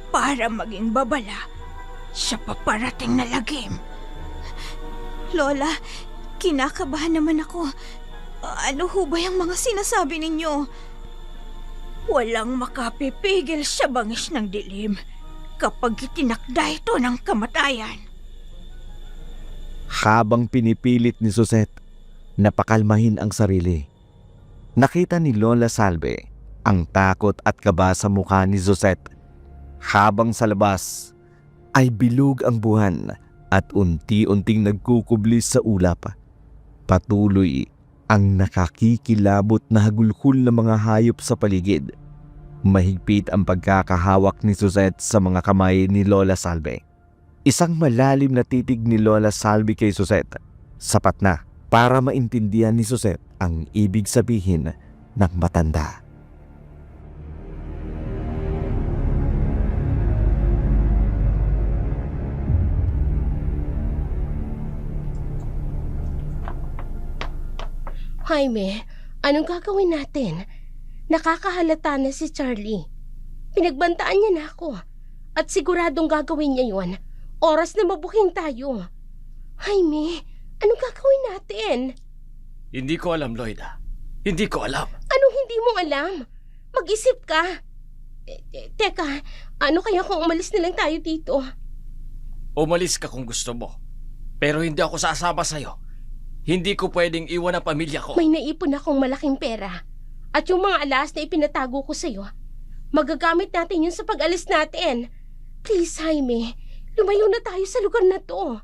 para maging babala sa paparating na lagim. Lola, kinakabahan naman ako. Ano ho ba yung mga sinasabi ninyo? Walang makapipigil sa bangis ng dilim kapag itinakda ito ng kamatayan. Habang pinipilit ni Susette na pakalmahin ang sarili, nakita ni Lola Salve ang takot at kaba sa mukha ni Susette. Habang sa labas ay bilog ang buwan at unti-unting nagkukublis sa ulap. Patuloy ang nakakikilabot na hagulhol ng mga hayop sa paligid. Mahigpit ang pagkakahawak ni Susette sa mga kamay ni Lola Salve. Isang malalim na titig ni Lola Salve kay Susette, sapat na para maintindihan ni Susette ang ibig sabihin ng matanda. Jaime, anong gagawin natin? Nakakahalata na si Charlie. Pinagbantaan niya na ako. At siguradong gagawin niya yon. Oras na mabuking tayo. Jaime, anong gagawin natin? Hindi ko alam, Loida. Hindi ko alam. Anong hindi mo alam? Mag-isip ka. Teka, ano kaya kung umalis na lang tayo dito? Umalis ka kung gusto mo. Pero hindi ako sasama sa'yo. Hindi ko pwedeng iwan ang pamilya ko. May naipon akong malaking pera. At yung mga alas na ipinatago ko sa'yo, magagamit natin yun sa pag-alis natin. Please, Jaime, lumayo na tayo sa lugar na to.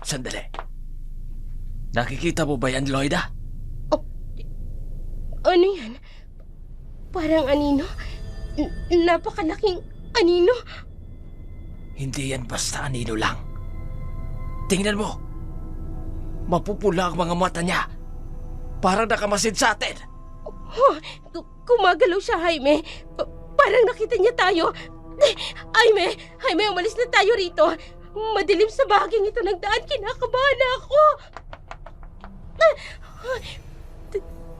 Sandali. Nakikita mo ba yan, Loida? Ano yan? Parang anino? Napakalaking anino? Hindi yan basta anino lang. Tingnan mo. Mapupula ang mga mata niya. Parang nakamasid sa atin. Oh, kumagalaw siya, Jaime. Parang nakita niya tayo. Jaime, umalis na tayo rito. Madilim sa bahaging ito nagdaan. Kinakabahan na ako.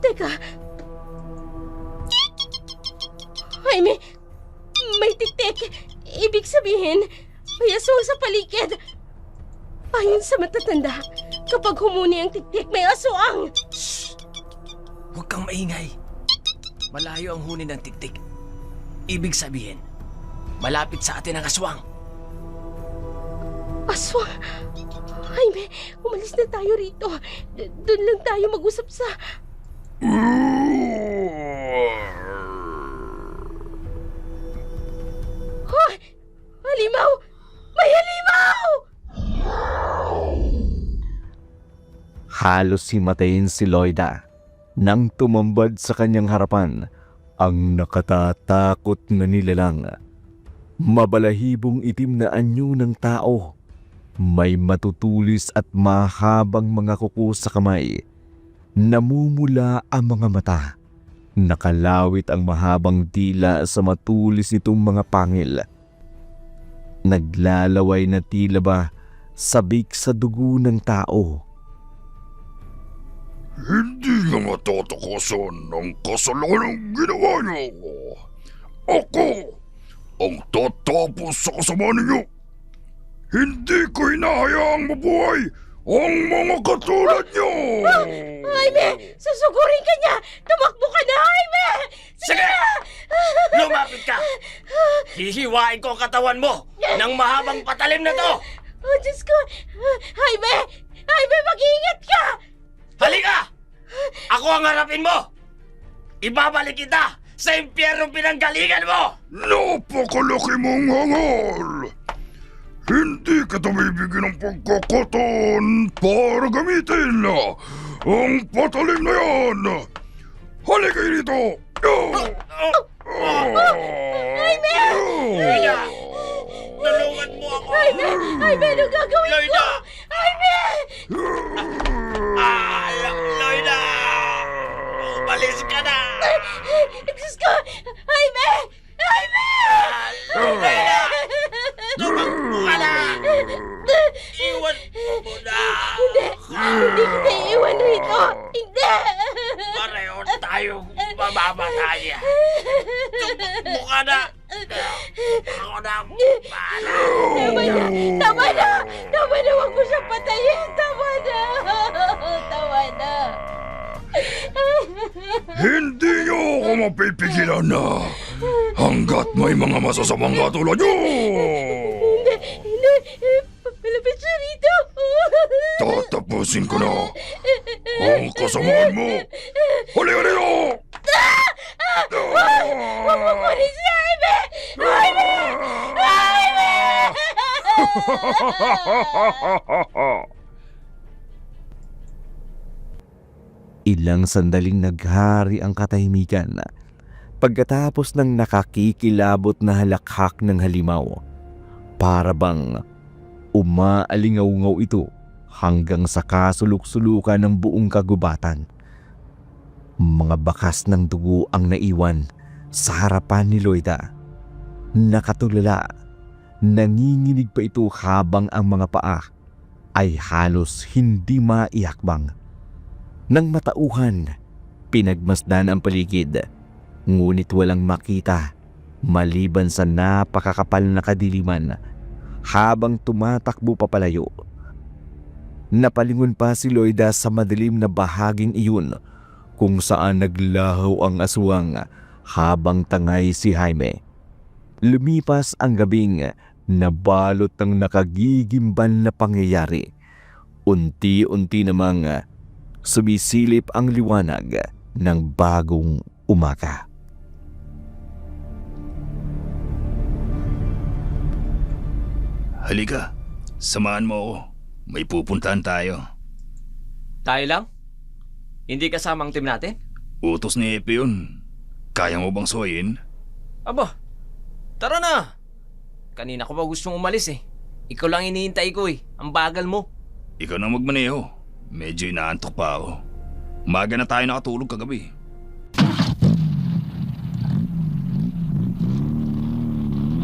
Teka. Jaime, may tiktik. Ibig sabihin, may aswang sa paligid. Ayon sa matatanda, kapag humuni ang tiktik, may aswang. Shh! Huwag kang maingay. Malayo ang huni ng tiktik. Ibig sabihin, malapit sa atin ang aswang. Aswang? Jaime, umalis na tayo rito. Doon lang tayo mag-usap sa... Hoy! Halimaw! May halimaw! Halos himatayin si Loida nang tumambad sa kanyang harapan ang nakatatakot na nilalang. Mabalahibong itim na anyo ng tao. May matutulis at mahabang mga kuko sa kamay. Namumula ang mga mata. Nakalawit ang mahabang dila sa matulis nitong mga pangil. Naglalaway na tila ba sabik sa dugo ng tao. Hindi niya matatakosan ang kasalanan ginawa niyo. Ako ang tatapos sa kasama ninyo. Hindi ko hinahayaang mabuhay ang mga katulad niyo. Jaime! Susugurin ka niya! Tumakbo ka na, Jaime! Sige! Lumapit ka! Hihiwain ko ang katawan mo ng mahabang patalim na to! Oh, Diyos ko! Jaime! Jaime, mag-iingat ka! Halika! Ako ang harapin mo! Ibabalik kita sa impyernong pinanggalingan mo! Napakalaki mong hangal! Hindi kita bibigyan ng pagkakataon para gamitin ang patalim na yan! Halika rito! Jaime! Loida! Tulungan mo ako! Jaime, ano gagawin ko? Loida! Jaime! Loida! Umalis ka na! Diyos ko! Jaime! Jaime! Loida! Tumakbo ka na! Iwan mo na! Hindi kita iiwan rito! Hindi! Pareho tayong mamamatay! Tumakbo ka na! Ako na ang bahala! Tama na! Tama na! Huwag mo siyang patayin! Tama na! Tama na! Hindi niyo ako mapipigilan na hanggat may mga masasamang katulad niyo! Hindi! Palapit siya rito! Tatapusin ko na ang kasamaan mo! Halika rito! Huwag mo kunin si Jaime! Jaime! Jaime! Ilang sandaling naghari ang katahimikan pagkatapos ng nakakikilabot na halakhak ng halimaw. Para bang umaalingaw-ngaw ito hanggang sa kasuluk-sulukan ng buong kagubatan. Mga bakas ng dugo ang naiwan sa harapan ni Loida. Nakatulala, nanginginig pa ito habang ang mga paa ay halos hindi maiakbang. Nang matauhan, pinagmasdan ang paligid, ngunit walang makita maliban sa napakakapal na kadiliman habang tumatakbo papalayo. Napalingon pa si Loida sa madilim na bahaging iyon kung saan naglaho ang aswang habang tangay si Jaime. Lumipas ang gabing nabalot ng nakagigimban na pangyayari. Unti-unti namang sumisilip ang liwanag ng bagong umaga. Halika, samahan mo ako. May pupuntahan tayo. Tayo lang? Hindi kasama ang team natin? Utos ni Epe yun. Kaya mo bang suwayin? Aba, tara na! Kanina ko pa gustong umalis eh. Ikaw lang iniintay ko eh. Ang bagal mo. Ikaw na magmaneho. Medyo inaantok pa ako. Umaga na tayo nakatulog kagabi.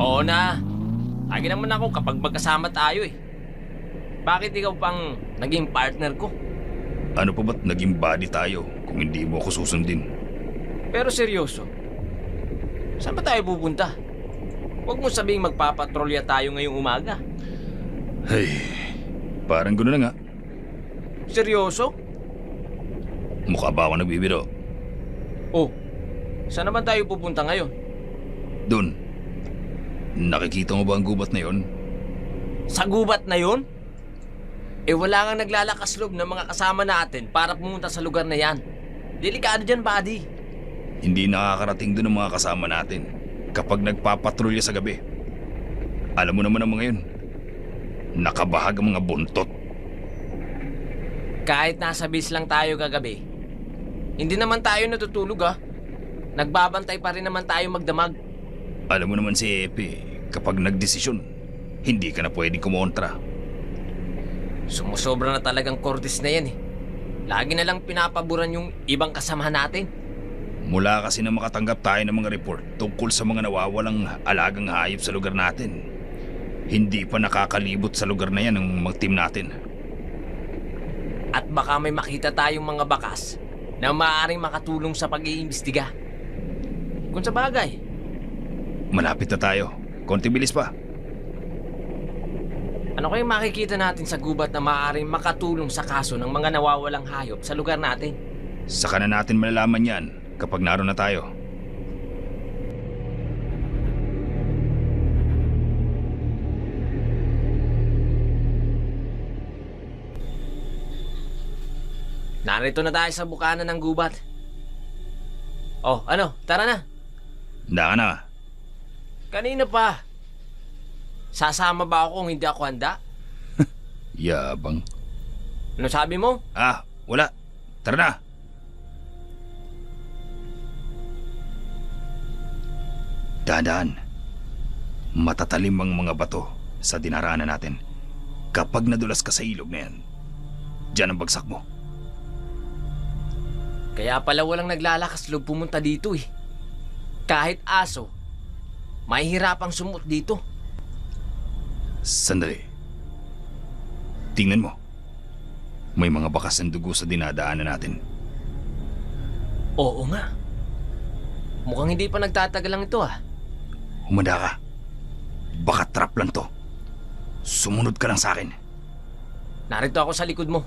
Oo na. Lagi naman ako kapag magkasama tayo eh. Bakit ikaw pang naging partner ko? Ano pa ba't naging body tayo kung hindi mo ako susundin? Pero seryoso, saan ba tayo pupunta? Huwag mo sabihing magpapatrolya tayo ngayong umaga. Ay, parang gano'n na nga. Seryoso? Mukha ba ako nagbibiro? Oh, saan naman tayo pupunta ngayon? Doon. Nakikita mo ba ang gubat na yon? Sa gubat na yun? Eh wala kang naglalakas loob ng mga kasama natin para pumunta sa lugar na yan. Delikado dyan, buddy. Hindi nakakarating doon ang mga kasama natin kapag nagpapatrolya sa gabi. Alam mo naman ang mga yun. Nakabahag ang mga buntot. Kahit nasa base lang tayo kagabi, hindi naman tayo natutulog ah. Nagbabantay pa rin naman tayo magdamag. Alam mo naman si Epe, kapag nagdesisyon, hindi ka na pwedeng kumontra. Sumusobra na talagang Cortez na yan eh. Lagi na lang pinapaboran yung ibang kasamahan natin. Mula kasi na makatanggap tayo ng mga report tungkol sa mga nawawalang alagang hayop sa lugar natin. Hindi pa nakakalibot sa lugar na yan ng mga team natin. At baka may makita tayong mga bakas na maaaring makatulong sa pag-iimbestiga. Kung sa bagay, Malapit na tayo. Konti bilis pa. ano kayang makikita natin sa gubat na maaaring makatulong sa kaso ng mga nawawalang hayop sa lugar natin? Saka na natin malalaman yan kapag naroon na tayo. Narito na tayo sa bukana ng gubat. Oh, ano? Tara na. Handa ka na. Kanina pa. Sasama ba ako kung hindi ako handa? Yabang. Ano sabi mo? Ah, wala. Tara na. Dahan-dahan. Matatalim ang mga bato sa dinaraanan natin. Kapag nadulas ka sa ilog na yan, diyan ang bagsak mo. Kaya pala walang naglalakas loob pumunta dito eh. Kahit aso, mahihirapang sumut dito. Sandali. Tingnan mo. May mga bakas ng dugo sa dinadaanan natin. Oo nga. Mukhang hindi pa nagtatagal lang ito ah. Humanda ka. Baka trap lang to. Sumunod ka lang sa akin. Narito ako sa likod mo.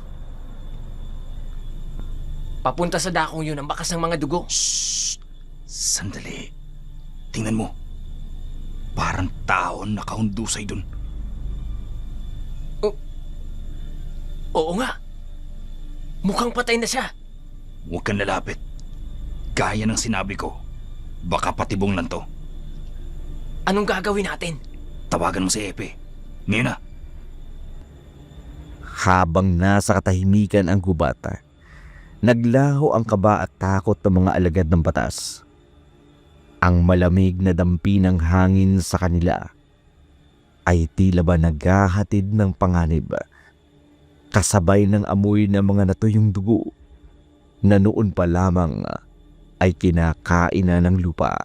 Papunta sa dakong yun ang bakas ng mga dugo. Shhh! Sandali. Tingnan mo. Parang tao nakahundusay dun. Oo nga. Mukhang patay na siya. Huwag kang lalapit. Gaya ng sinabi ko, baka patibong lang to. Anong gagawin natin? Tawagan mo si Epe. Ngayon na. Habang nasa katahimikan ang gubata, naglaho ang kaba at takot ng mga alagad ng batas. Ang malamig na dampi ng hangin sa kanila ay tila ba naghahatid ng panganib, kasabay ng amoy ng mga natuyong dugo na noon pa lamang ay kinakain na ng lupa.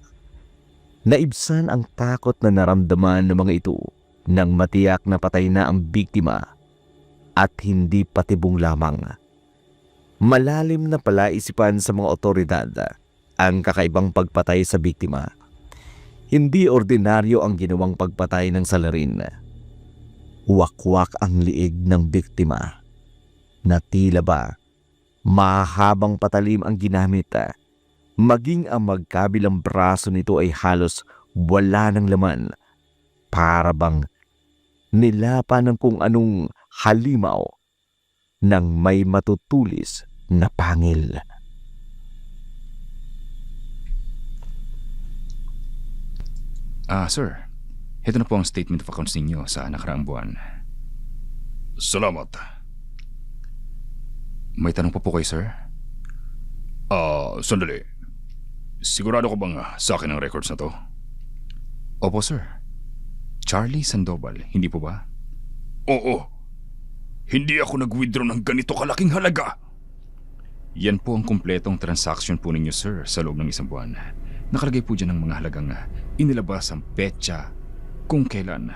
Naibsan ang takot na naramdaman ng mga ito nang matiyak na patay na ang biktima at hindi patibong lamang. Malalim na palaisipan sa mga otoridad ang kakaibang pagpatay sa biktima. Hindi ordinaryo ang ginawang pagpatay ng salarin. Wakwak ang liig ng biktima na tila ba mahabang patalim ang ginamit. Maging ang magkabilang braso nito ay halos wala ng laman. Para bang nilapan ng kung anong halimaw ng may matutulis na pangil. Sir. Ito na po ang statement of accounts ninyo sa nakaraang buwan. Salamat. May tanong pa po kayo, sir? Sandali. Sigurado ko bang sa akin ang records na to? Opo, sir. Charlie Sandoval, hindi po ba? Oo. Hindi ako nag-withdraw ng ganito kalaking halaga. Yan po ang kumpletong transaction po ninyo, sir, sa loob ng isang buwan. Nakalagay po dyan ang mga halagang inilabas ang petsa kung kailan.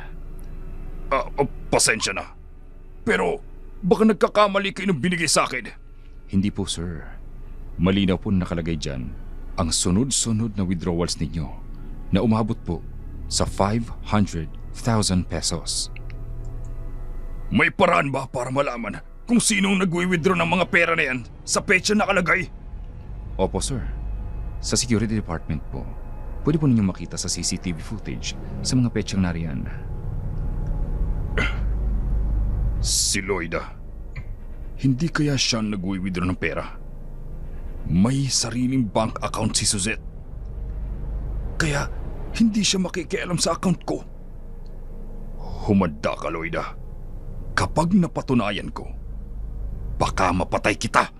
Pasensya na. Pero baka nagkakamali kayo ng binigay sa akin. Hindi po, sir. Malinaw po nakalagay dyan ang sunod-sunod na withdrawals ninyo na umabot po sa 500,000 pesos. May paraan ba para malaman kung sinong nag-withdraw ng mga pera na yan sa petsa nakalagay? Opo, sir. Sa security department po, pwede po ninyong makita sa CCTV footage sa mga petsang nariyan. Si Loida. Hindi kaya siya nag-withdraw ng pera? May sariling bank account si Suzette. Kaya hindi siya makikialam sa account ko. Humanda ka, Loida. Kapag napatunayan ko, baka mapatay kita.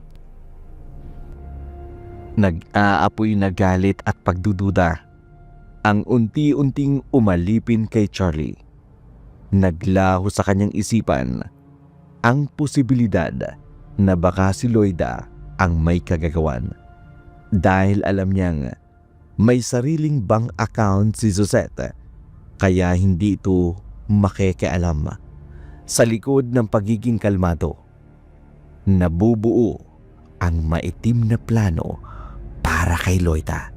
Nag-aapoy na galit at pagdududa ang unti-unting umalipin kay Charlie. Naglaho sa kanyang isipan ang posibilidad na baka si Loida ang may kagagawan. Dahil alam niyang may sariling bank account si Suzette, kaya hindi ito makikialam. Sa likod ng pagiging kalmado, nabubuo ang maitim na plano para kay Loida.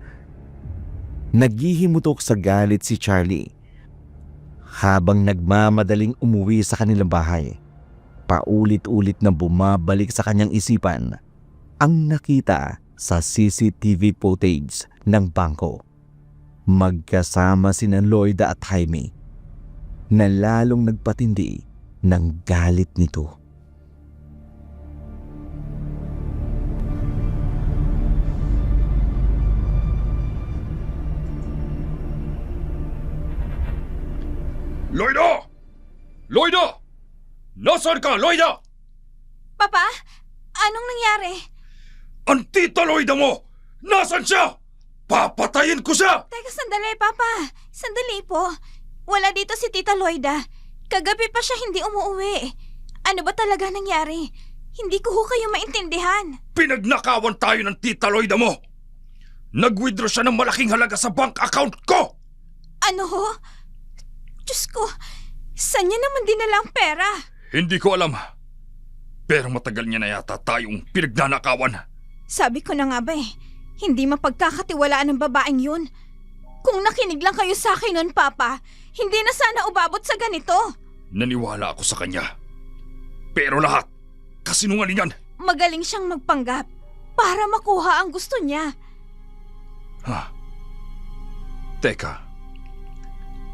Naghihimutok sa galit si Charlie habang nagmamadaling umuwi sa kanilang bahay. Paulit-ulit na bumabalik sa kanyang isipan ang nakita sa CCTV footage ng bangko. Magkasama sina Loida at Jaime na lalong nagpatindi ng galit nito. Loida! Loida! Nasaan ka, Loida? Papa, anong nangyari? Ang tita Loida mo! Nasaan siya? Papatayin ko siya! Teka, sandali, Papa. Sandali po. Wala dito si Tita Loida. Kagabi pa siya hindi umuwi. Ano ba talaga nangyari? Hindi ko ho kayo maintindihan. Pinagnakawan tayo ng tita Loida mo! Nag-withdraw siya ng malaking halaga sa bank account ko! Ano ho? Diyos ko, saan niya naman dinala ang pera? Hindi ko alam. Pero matagal niya na yata tayong pinagnanakawan. Sabi ko na nga ba hindi mapagkakatiwalaan ng babaeng yun. Kung nakinig lang kayo sa akin nun, Papa, hindi na sana umabot sa ganito. Naniwala ako sa kanya. Pero lahat, kasinungalingan. Magaling siyang magpanggap para makuha ang gusto niya. Teka,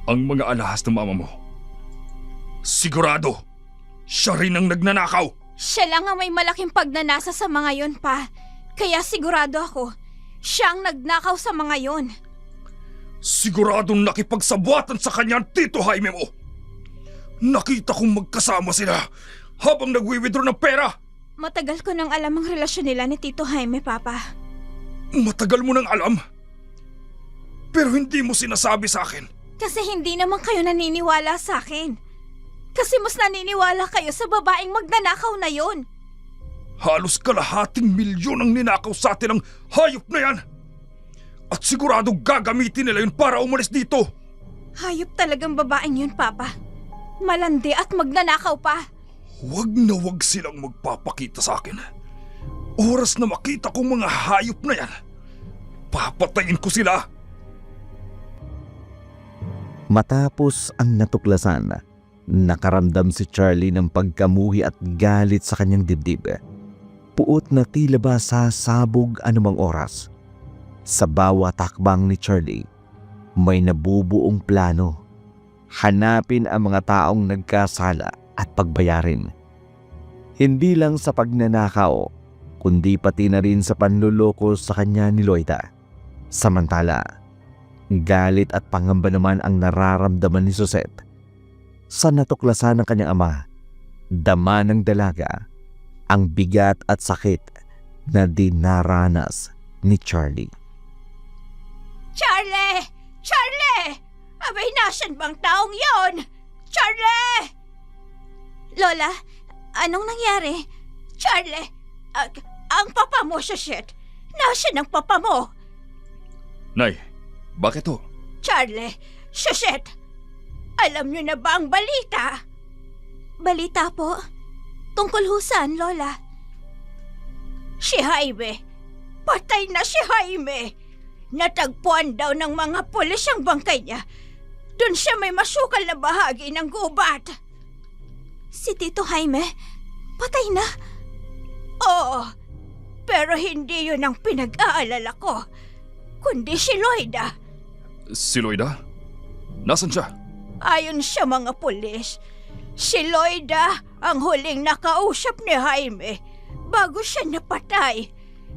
ang mga alahas ng mama mo, sigurado, siya rin ang nagnanakaw. Siya lang ang may malaking pagnanasa sa mga yon, Pa. Kaya sigurado ako, siya ang nagnakaw sa mga yon. Siguradong nakipagsabuatan sa kanya ang Tito Jaime mo. Nakita kong magkasama sila habang nag-withdraw ng pera. Matagal ko nang alam ang relasyon nila ni Tito Jaime, Papa. Matagal mo nang alam? Pero hindi mo sinasabi sa akin. Kasi hindi naman kayo naniniwala sa akin. Kasi mas naniniwala kayo sa babaeng magnanakaw na yon. Halos kalahating milyon ang ninakaw sa atin ng hayop na yan. At sigurado gagamitin nila yun para umalis dito. Hayop talagang babaeng yun, Papa. Malandi at magnanakaw pa. Huwag na huwag silang magpapakita sa akin. Oras na makita kong mga hayop na yan, papatayin ko sila. Matapos ang natuklasan, nakaramdam si Charlie ng pagkamuhi at galit sa kanyang dibdib. Puot na tila ba sasabog anumang oras. Sa bawat takbang ni Charlie, may nabubuong plano. Hanapin ang mga taong nagkasala at pagbayarin. Hindi lang sa pagnanakaw, kundi pati na rin sa panluloko sa kanya ni Loida. Samantala, galit at pangamba naman ang nararamdaman ni Suzette. Sa natuklasan ng kanyang ama, dama ng dalaga ang bigat at sakit na dinaranas ni Charlie. Charlie! Charlie! Abay, nasan bang taong yon? Charlie! Lola, anong nangyari? Charlie, ang papa mo, Suzette. Nasaan ang papa mo? Nay, bakit ho? Charlie, Suzette, alam niyo na ba ang balita? Balita po? Tungkol ho saan, Lola? Si Jaime. Patay na si Jaime. Natagpuan daw ng mga pulis ang bangkay niya. Doon siya may masukal na bahagi ng gubat. Si Tito Jaime? Patay na? Oo. Pero hindi yun ang pinag-aalala ko. Kundi si Loida. Si Loida? Nasaan siya? Ayon sa mga pulis, si Loida ang huling nakausap ni Jaime bago siya napatay.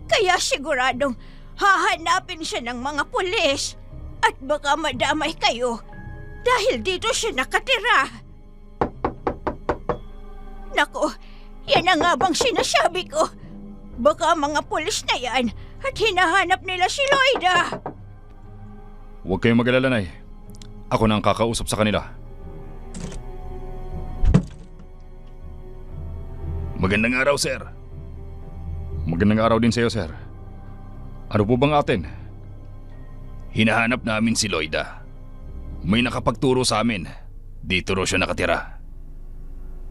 Kaya siguradong hahanapin siya ng mga pulis at baka madamay kayo dahil dito siya nakatira. Naku, yan ang nga bang sinasabi ko. Baka mga pulis na yan at hinahanap nila si Loida. Huwag kayong mag-alala, Nay. Ako na ang kakausap sa kanila. Magandang araw, sir. Magandang araw din sa iyo, sir. Ano po bang atin? Hinahanap namin si Loida. May nakapagturo sa amin. Dito raw siya nakatira.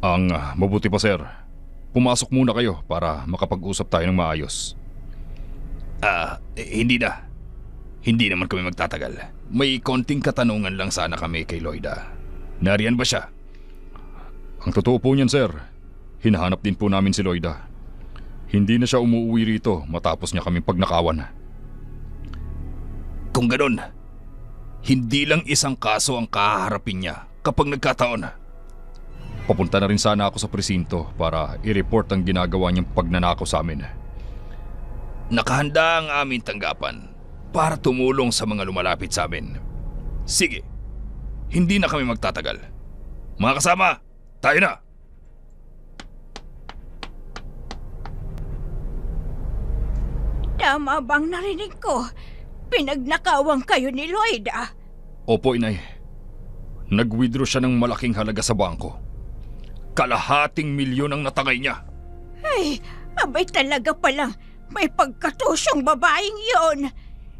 Ang mabuti pa, sir. Pumasok muna kayo para makapag-usap tayo ng maayos. Hindi na. Hindi naman kami magtatagal. May konting katanungan lang sana kami kay Loida. Nariyan ba siya? Ang totoo po niyan, sir, hinahanap din po namin si Loida. Hindi na siya umuwi rito matapos niya kaming pagnakawan. Kung ganun, hindi lang isang kaso ang kaharapin niya kapag nagkataon. Papunta na rin sana ako sa presinto para i-report ang ginagawa niyang pagnanakaw sa amin. Nakahanda ang aming tanggapan para tumulong sa mga lumalapit sa amin. Sige, hindi na kami magtatagal. Mga kasama, tayo na! Tama bang narinig ko? Pinagnakawang kayo ni Loida? Opo, inay. Nag-withdraw siya ng malaking halaga sa bangko. 250,000 ang natangay niya. Ay, abay talaga palang may pagkatusyong babaeng yon.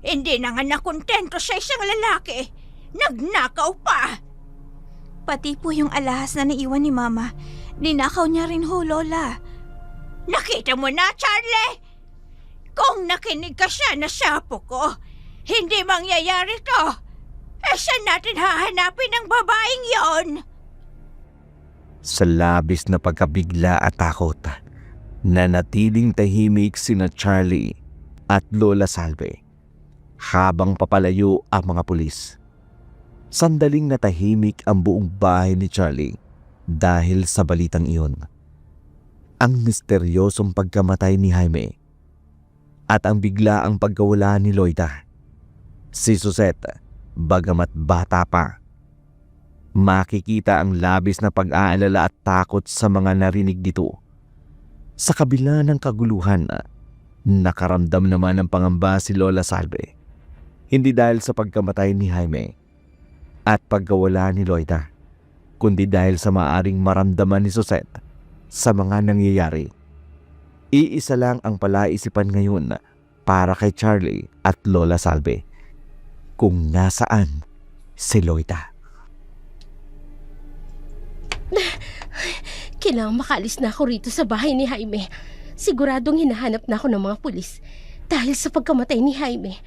Hindi na nga nakontento sa isang lalaki. Nagnakaw pa. Pati po yung alahas na naiwan ni Mama, ninakaw niya rin ho, Lola. Nakita mo na, Charlie? Kung nakinig ka siya na sapo ko, hindi mangyayari to. Saan natin hahanapin ang babaeng yon? Sa labis na pagkabigla at takot, nanatiling tahimik sina Charlie at Lola Salve habang papalayo ang mga pulis. Sandaling natahimik ang buong bahay ni Charlie dahil sa balitang iyon. Ang misteryosong pagkamatay ni Jaime at ang biglaang pagkawala ni Loida. Si Suzette, bagamat bata pa, makikita ang labis na pag-aalala at takot sa mga narinig dito. Sa kabila ng kaguluhan, nakaramdam naman ng pangamba si Lola Salve. Hindi dahil sa pagkamatay ni Jaime at pagkawala ni Loida, kundi dahil sa maaring maramdaman ni Suzette sa mga nangyayari. Iisa lang ang palaisipan ngayon para kay Charlie at Lola Salve: kung nasaan si Loida. Kailangang makalis na ako rito sa bahay ni Jaime. Siguradong hinahanap na ako ng mga pulis dahil sa pagkamatay ni Jaime.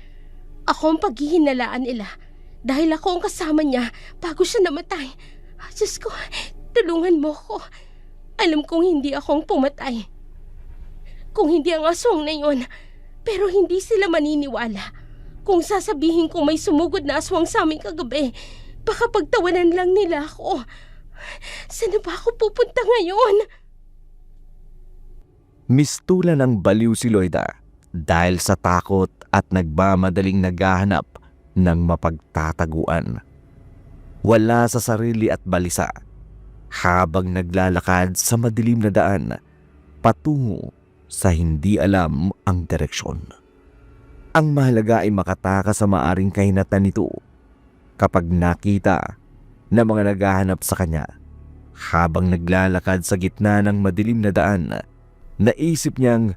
Ako ang paghihinalaan nila Dahil ako ang kasama niya bago siya namatay. Diyos ko, tulungan mo ko. Alam kong hindi ako ang pumatay. Kung hindi ang aswang na yon, pero hindi sila maniniwala. Kung sasabihin kong may sumugod na aswang sa amin kagabi, baka pagtawanan lang nila ako. Saan na ba ako pupunta ngayon? Mistulan ng baliw si Loida dahil sa takot at nagmamadaling naghahanap ng mapagtataguan. Wala sa sarili at balisa habang naglalakad sa madilim na daan patungo sa hindi alam ang direksyon. Ang mahalaga ay makatakas sa maaring kahinatan nito kapag nakita ng mga naghahanap sa kanya. Habang naglalakad sa gitna ng madilim na daan, naisip niyang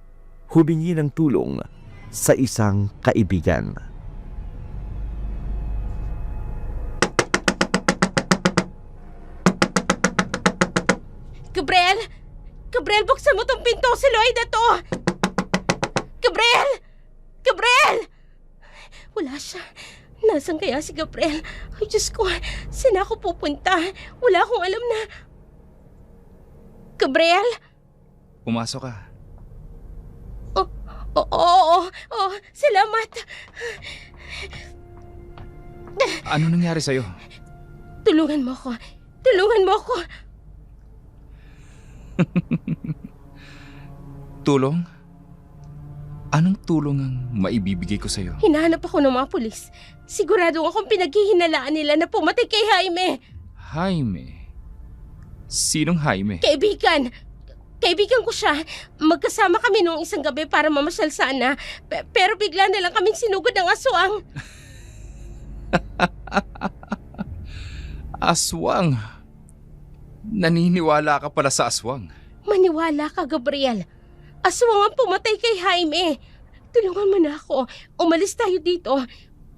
humingi ng tulong sa isang kaibigan. Gabriel! Gabriel, buksan mo tong pinto! Si Loida to! Gabriel! Gabriel! Wala siya. Nasaan kaya si Gabriel? Ay, Diyos ko, saan ako pupunta? Wala akong alam na... Gabriel? Pumasok ka. Oo, salamat. Ano nangyari sa'yo? Tulungan mo ko. Tulungan mo ko. Tulong? Anong tulong ang maibibigay ko sa'yo? Hinahanap ako ng mga pulis. Sigurado akong pinaghihinalaan nila na pumatay kay Jaime. Jaime? Sinong Jaime? Kaibigan! Kaibigan ko siya. Magkasama kami noong isang gabi para mamasyal sana. Pero bigla na lang kaming sinugod ng aswang. Aswang? Naniniwala ka pala sa aswang? Maniwala ka, Gabriel. Aswang ang pumatay kay Jaime. Tulungan mo na ako. Umalis tayo dito.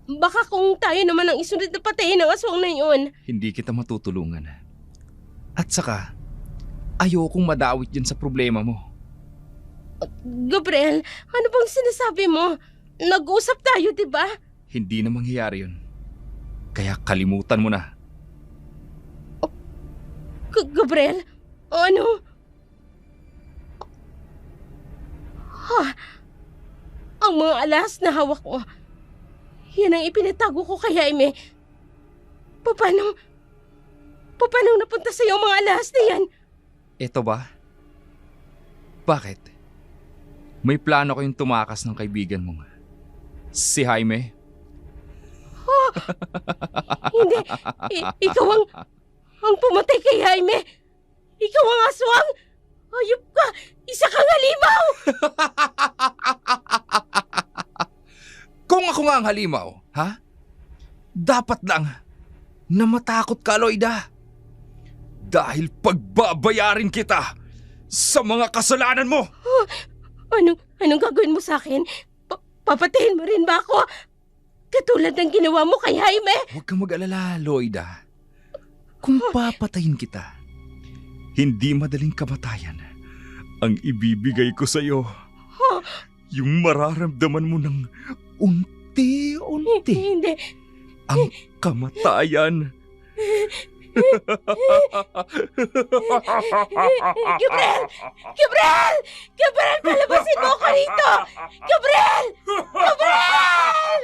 Baka kung tayo naman ang isunod na patayin ng aswang na yun. Hindi kita matutulungan. At saka, ayokong madawit dyan sa problema mo. Gabriel, ano bang sinasabi mo? Nag-usap tayo, di ba? Hindi na mangyayari yun. Kaya kalimutan mo na. Gabriel? Ano? Ang mga alas na hawak ko, yan ang ipinatago ko kay Jaime. Paano napunta sa'yo ang mga alas na yan? Eto ba? Bakit? May plano kayong tumakas ng kaibigan mong si Jaime? Hindi, ikaw ang pumatay kay Jaime. Ikaw ang aswang. Ayop ka, isa kang halimaw. Kung ako nga ang halimaw, ha? Dapat lang na matakot ka, Loida. Dahil pagbabayarin kita sa mga kasalanan mo. Anong gagawin mo sa akin? Papatayin mo rin ba ako? Katulad ng ginawa mo kay Jaime? Huwag kang mag-alala, Loida. Kung papatayin kita, hindi madaling kamatayan ang ibibigay ko sa'yo. Yung mararamdaman mo ng unti-unti Hindi. ang kamatayan. Gabriel! Gabriel! Gabriel, palabasin mo ako rito! Gabriel! Gabriel!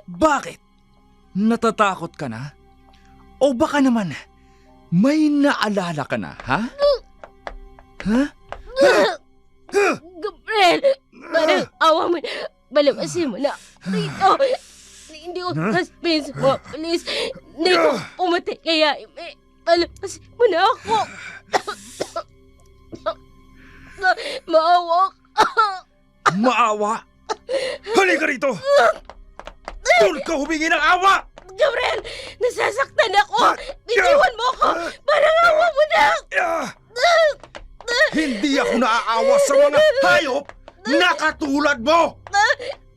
Bakit? Natatakot ka na? O baka naman, may naalala ka na, ha? Ha? Gabriel! Parang awa mo na. Balabasin mo na. Rito! Hindi ko suspense mo. Please. Hindi ko pumatay kaya. Balabasin mo na ako. Maawa ka. Maawa? Halika rito! Doon ka humingi ng awa! Gabriel! Nasasaktan ako! Bitiwan mo ako! Parang awa mo na! Hindi ako naaawa sa mga hayop na katulad mo!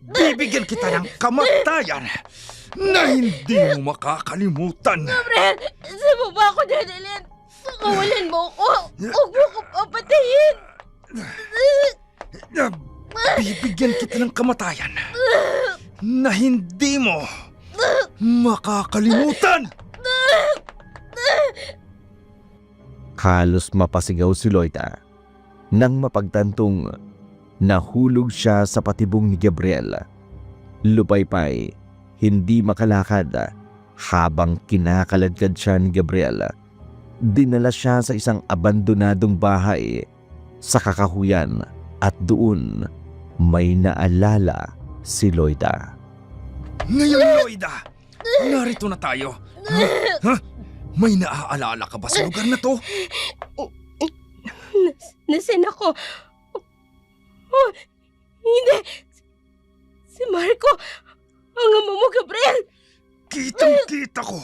Bibigyan kita ng kamatayan na hindi mo makakalimutan. Gabriel! Saan mo ba ako dadalhin? Kawalan mo ako! Huwag mo ko papatayin! Bibigyan kita ng kamatayan na hindi mo makakalimutan. Halos mapasigaw si Loida nang mapagtantong nahulog siya sa patibong ni Gabriel. Lupaypay, hindi makalakad habang kinakaladkad siya ni Gabriel. Dinala siya sa isang abandonadong bahay sa kakahuyan at doon may naalala si Loida. Ngayon, Loida, narito na tayo. Ha? May naaalala ka ba sa lugar na to? Nasaan ako? Oh, hindi. Si Marco, ang ama mo, Gabriel. Kitang-kita ko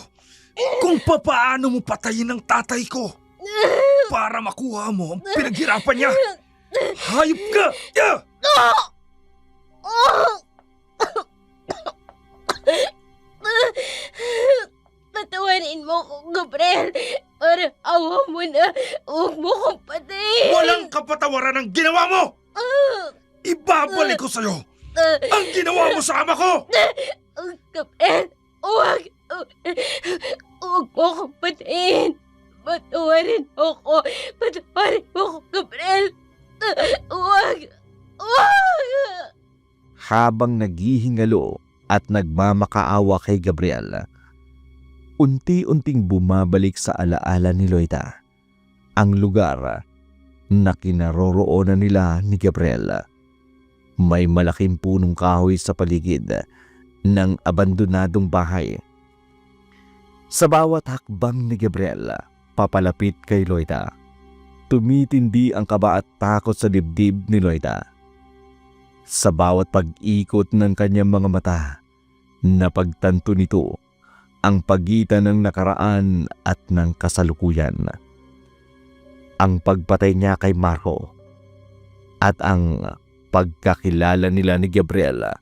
kung papaano mo patayin ang tatay ko para makuha mo ang pinaghirapan niya. Hayop ka! Yeah! Patawarin mo ko, Gabriel. Para awa mo na. Huwag mo kong patayin. Walang kapatawaran ang ginawa mo! Ibabalik ko sa'yo ang ginawa mo sa ama ko! Gabriel, huwag. Huwag mo kong patayin. Patawarin mo ko. Patawarin mo ko, Gabriel. Huwag. Huwag. Habang naghihingalo at nagmamakaawa kay Gabriel, unti-unting bumabalik sa alaala ni Loida ang lugar na kinaroroonan nila ni Gabriel. May malaking punong kahoy sa paligid ng abandonadong bahay. Sa bawat hakbang ni Gabriel papalapit kay Loida, tumitindi ang kaba at takot sa dibdib ni Loida. Sa bawat pag-ikot ng kanyang mga mata, napagtanto nito ang pagitan ng nakaraan at ng kasalukuyan. Ang pagpatay niya kay Marco at ang pagkakilala nila ni Gabriel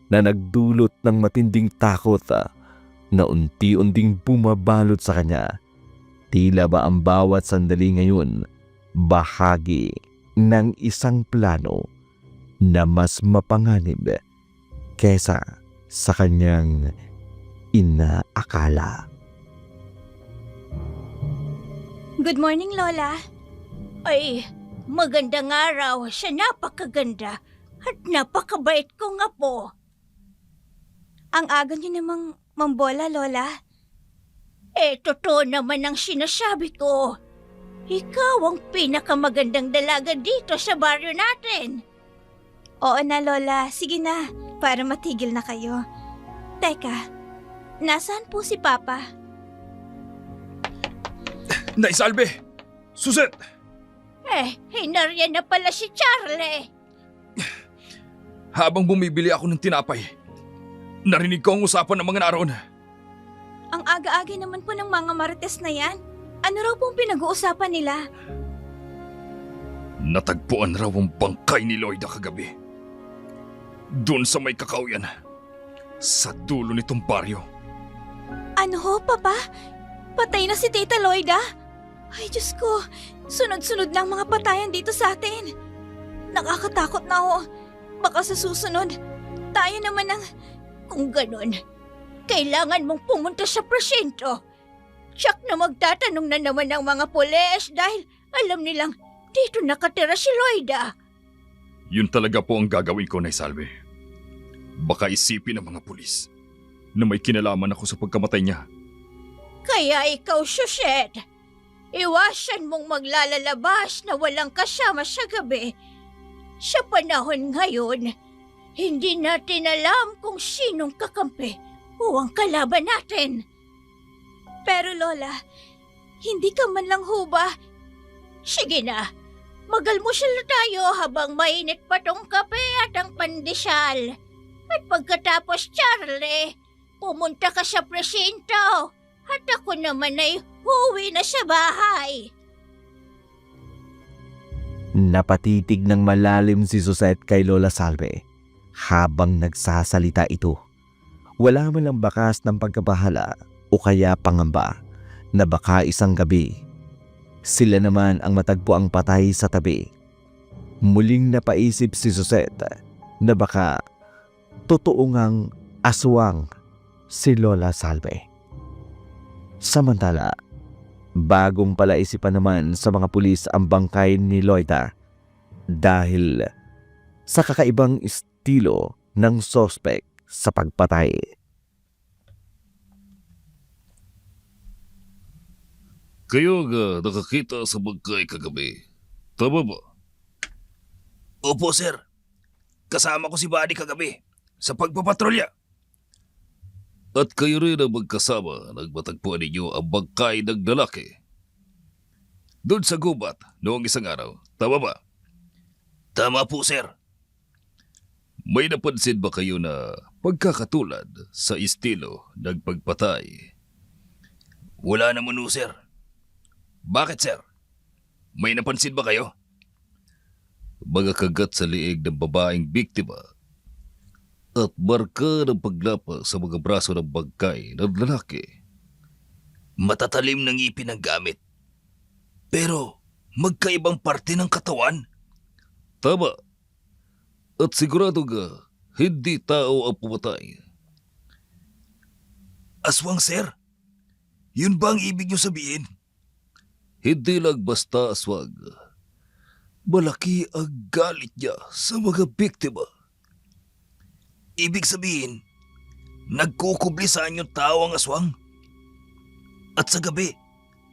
na nagdulot ng matinding takot na unti-unting bumabalot sa kanya. Tila ba ang bawat sandali ngayon bahagi ng isang plano na mas mapanganib kesa sa kanyang inaakala. Good morning, Lola. Ay, magandang araw. Siya napakaganda at napakabait kong apo. Ang aga niyo namang mambola, Lola. Totoo naman ang sinasabi ko. Ikaw ang pinakamagandang dalaga dito sa baryo natin. Oo na, Lola. Sige na, para matigil na kayo. Teka, nasaan po si Papa? Naisalbe! Suzette! Hinarya na pala si Charlie. Habang bumibili ako ng tinapay, narinig ko ang usapan ng mga naroon. Ang aga-aga naman po ng mga marites na yan. Ano raw pong pinag-uusapan nila? Natagpuan raw ang bangkay ni Loida kagabi. Doon sa may kakauyan, sa dulo nitong baryo. Ano ho, Papa? Patay na si Tita Loida? Ay, Diyos ko. Sunod-sunod na ang mga patayan dito sa atin. Nakakatakot na ho. Baka sa susunod, tayo naman ang... Kung ganun, kailangan mong pumunta sa presinto. Tsak na magtatanong na naman ang mga pulis dahil alam nilang dito nakatira si Loida. Yun talaga po ang gagawin ko, Naisalve. Baka isipin ng mga pulis na may kinalaman ako sa pagkamatay niya. Kaya ikaw, Suzette, iwasan mong maglalalabas na walang kasama sa gabi. Sa panahon ngayon, hindi natin alam kung sinong kakampi o ang kalaban natin. Pero Lola, hindi ka man lang ho ba? Sige na, magalmusal na tayo habang mainit pa tong kape at ang pandesal. At pagkatapos, Charlie, pumunta ka sa presinto at ako naman ay huwi na sa bahay. Napatitig ng malalim si Suzette kay Lola Salve habang nagsasalita ito. Wala man lang bakas ng pagkabahala o kaya pangamba na baka isang gabi sila naman ang matagpo ang patay sa tabi. Muling napaisip si Suzette na baka totoo ngang aswang si Lola Salve. Samantala, bagong palaisipan naman sa mga pulis ang bangkay ni Loida dahil sa kakaibang estilo ng sospek sa pagpatay. Kayo nga nakakita sa bangkay kagabi. Tama ba? Opo, sir. Kasama ko si Buddy kagabi sa pagpapatrolya. At kayo rin ang magkasama nagmatagpuan ninyo ang bangkay ng lalaki. Doon sa gubat noong isang araw, tama ba? Tama po, sir. May napansin ba kayo na pagkakatulad sa estilo ng pagpatay? Wala naman ho, sir. Bakit, sir? May napansin ba kayo? Mga kagat sa liig ng babaeng biktima at marka ng paglapa sa mga braso ng bangkay ng lalaki. Matatalim ng ngipin ang gamit. Pero magkaibang parte ng katawan? Tama. At sigurado nga, hindi tao ang pumatay. Aswang, sir? Yun ba ang ibig niyo sabihin? Hindi lang basta aswang. Malaki ang galit niya sa mga biktima. Ibig sabihin, nagkukubli sa anyong tao ang aswang. At sa gabi,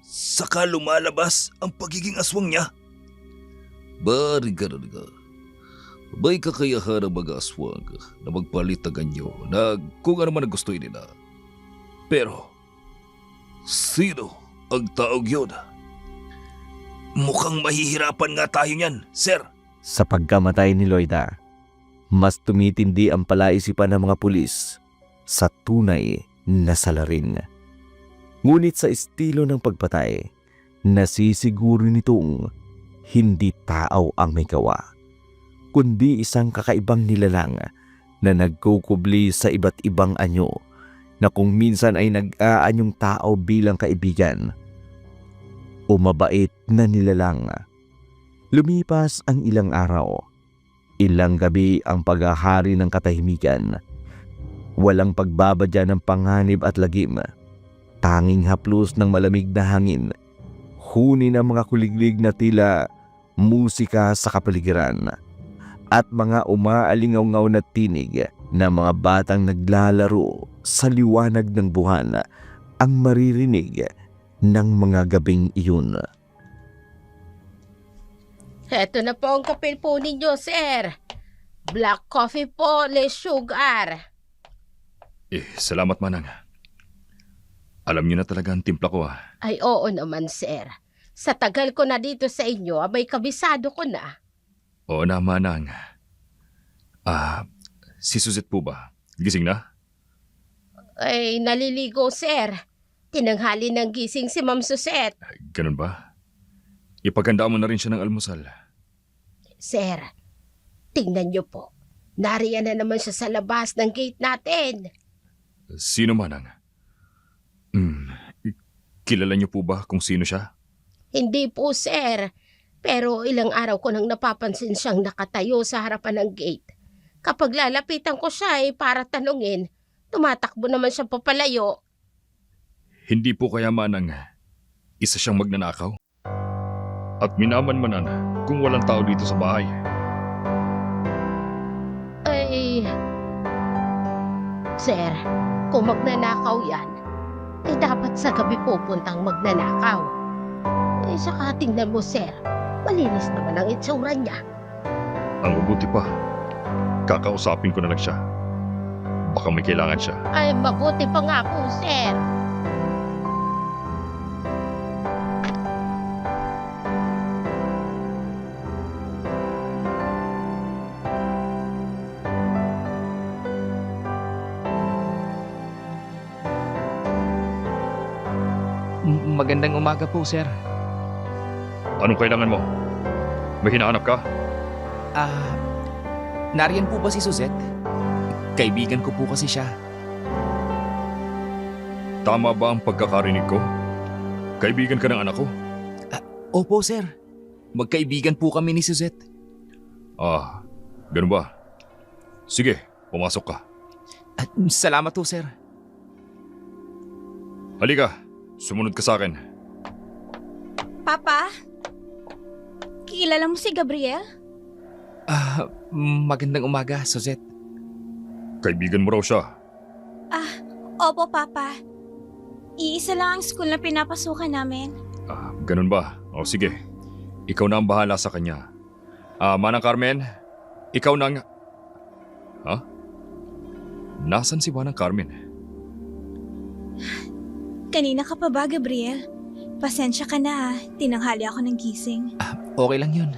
saka lumalabas ang pagiging aswang niya. Bari ganun nga. May kakayahan ang mga aswang na magpalit ang anyo na kung ano man ang gustoy nila. Pero, sino ang taong yun? Mukhang mahihirapan nga tayo niyan, sir. Sa pagkamatay ni Loida, mas tumitindi ang palaisipan ng mga pulis sa tunay na salarin. Ngunit sa estilo ng pagpatay, nasisiguro nitong hindi tao ang may gawa, kundi isang kakaibang nilalang na nagkukubli sa iba't ibang anyo na kung minsan ay nag-aanyong tao bilang kaibigan o mabait na nilalang. Lumipas ang ilang araw, ilang gabi ang paghahari ng katahimikan. Walang pagbabadya ng panganib at lagim. Tanging haplos ng malamig na hangin, huni ng mga kuliglig na tila musika sa kapaligiran, at mga umaalingaw-ngaw na tinig na mga batang naglalaro sa liwanag ng buwan ang maririnig ng mga gabing iyon. Heto na po ang kape po ninyo, sir. Black coffee po, less sugar. Salamat, Manang. Alam niyo na talaga ang timpla ko, Ay, oo naman, sir. Sa tagal ko na dito sa inyo, abay kabisado ko na. Oo na, Manang. Si Suzette po ba? Gising na? Ay, naliligo, sir. Tinanghali ng gising si Ma'am Suzette. Ganun ba? Ipaghandaan mo na rin siya ng almusal. Sir, tingnan niyo po. Nariyan na naman siya sa labas ng gate natin. Sino, Manang? Kilala niyo po ba kung sino siya? Hindi po, sir. Pero ilang araw ko nang napapansin siyang nakatayo sa harapan ng gate. Kapag lalapitan ko siya para tanungin, tumatakbo naman siya papalayo. Hindi po kaya, Manang, isa siyang magnanakaw? At minamanmanan kung walang tao dito sa bahay. Ay, sir, kung magnanakaw yan, ay dapat sa gabi pupuntang magnanakaw. Saka tingnan mo, sir, malinis naman ang itsura niya. Ang mabuti pa, kakausapin ko na lang siya. Baka may kailangan siya. Ay, mabuti pa nga po, sir. Magandang umaga po, sir. Anong kailangan mo? May hinahanap ka? Nariyan po ba si Suzette? Kaibigan ko po kasi siya. Tama ba ang pagkakarinig ko? Kaibigan ka ng anak ko? Opo, sir. Magkaibigan po kami ni Suzette. Ganun ba? Sige, pumasok ka. Salamat po, sir. Halika, sumunod ka sa akin. Papa? Kilala mo si Gabriel? Magandang umaga, Suzette. Kaibigan mo raw siya. Opo, Papa. Iisa lang ang school na pinapasukan namin. Ganun ba? O sige, ikaw na ang bahala sa kanya. Manang Carmen, ikaw nang... Nasaan si Manang Carmen? Kanina ka pa ba, Gabriel? Pasensya ka na, tinanghali ako ng gising. Okay lang yun.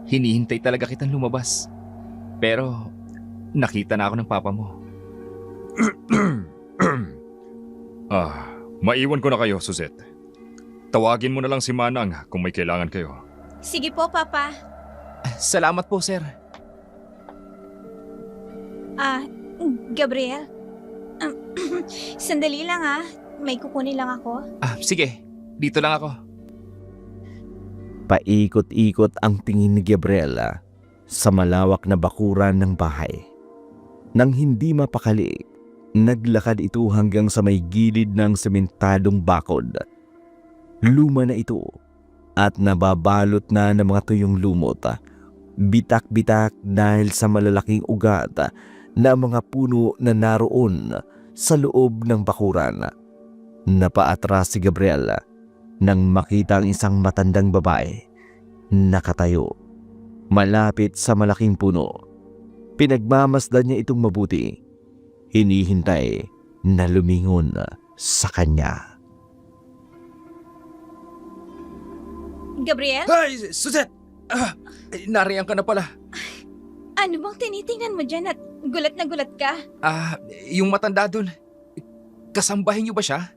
Hinihintay talaga kitang lumabas. Pero, nakita na ako ng papa mo. Maiwan ko na kayo, Suzette. Tawagin mo na lang si Manang kung may kailangan kayo. Sige po, Papa. Salamat po, sir. Gabriel? Sandali lang may kukunin lang ako. Sige, dito lang ako. Paikot-ikot ang tingin ni Gabriela sa malawak na bakuran ng bahay. Nang hindi mapakali, naglakad ito hanggang sa may gilid ng sementadong bakod. Luma na ito at nababalot na ng mga tuyong lumot. Bitak-bitak dahil sa malalaking ugat na mga puno na naroon sa loob ng bakuran. Napaatras si Gabriela nang makita ang isang matandang babae nakatayo malapit sa malaking puno. Pinagmamasdan niya itong mabuti. Hinihintay na lumingon sa kanya. Gabriel? Ay, Suzette! Nariyan ka na pala. Ano bang tinitingnan mo dyan at gulat na gulat ka? Yung matanda dun. Kasambahin niyo ba siya?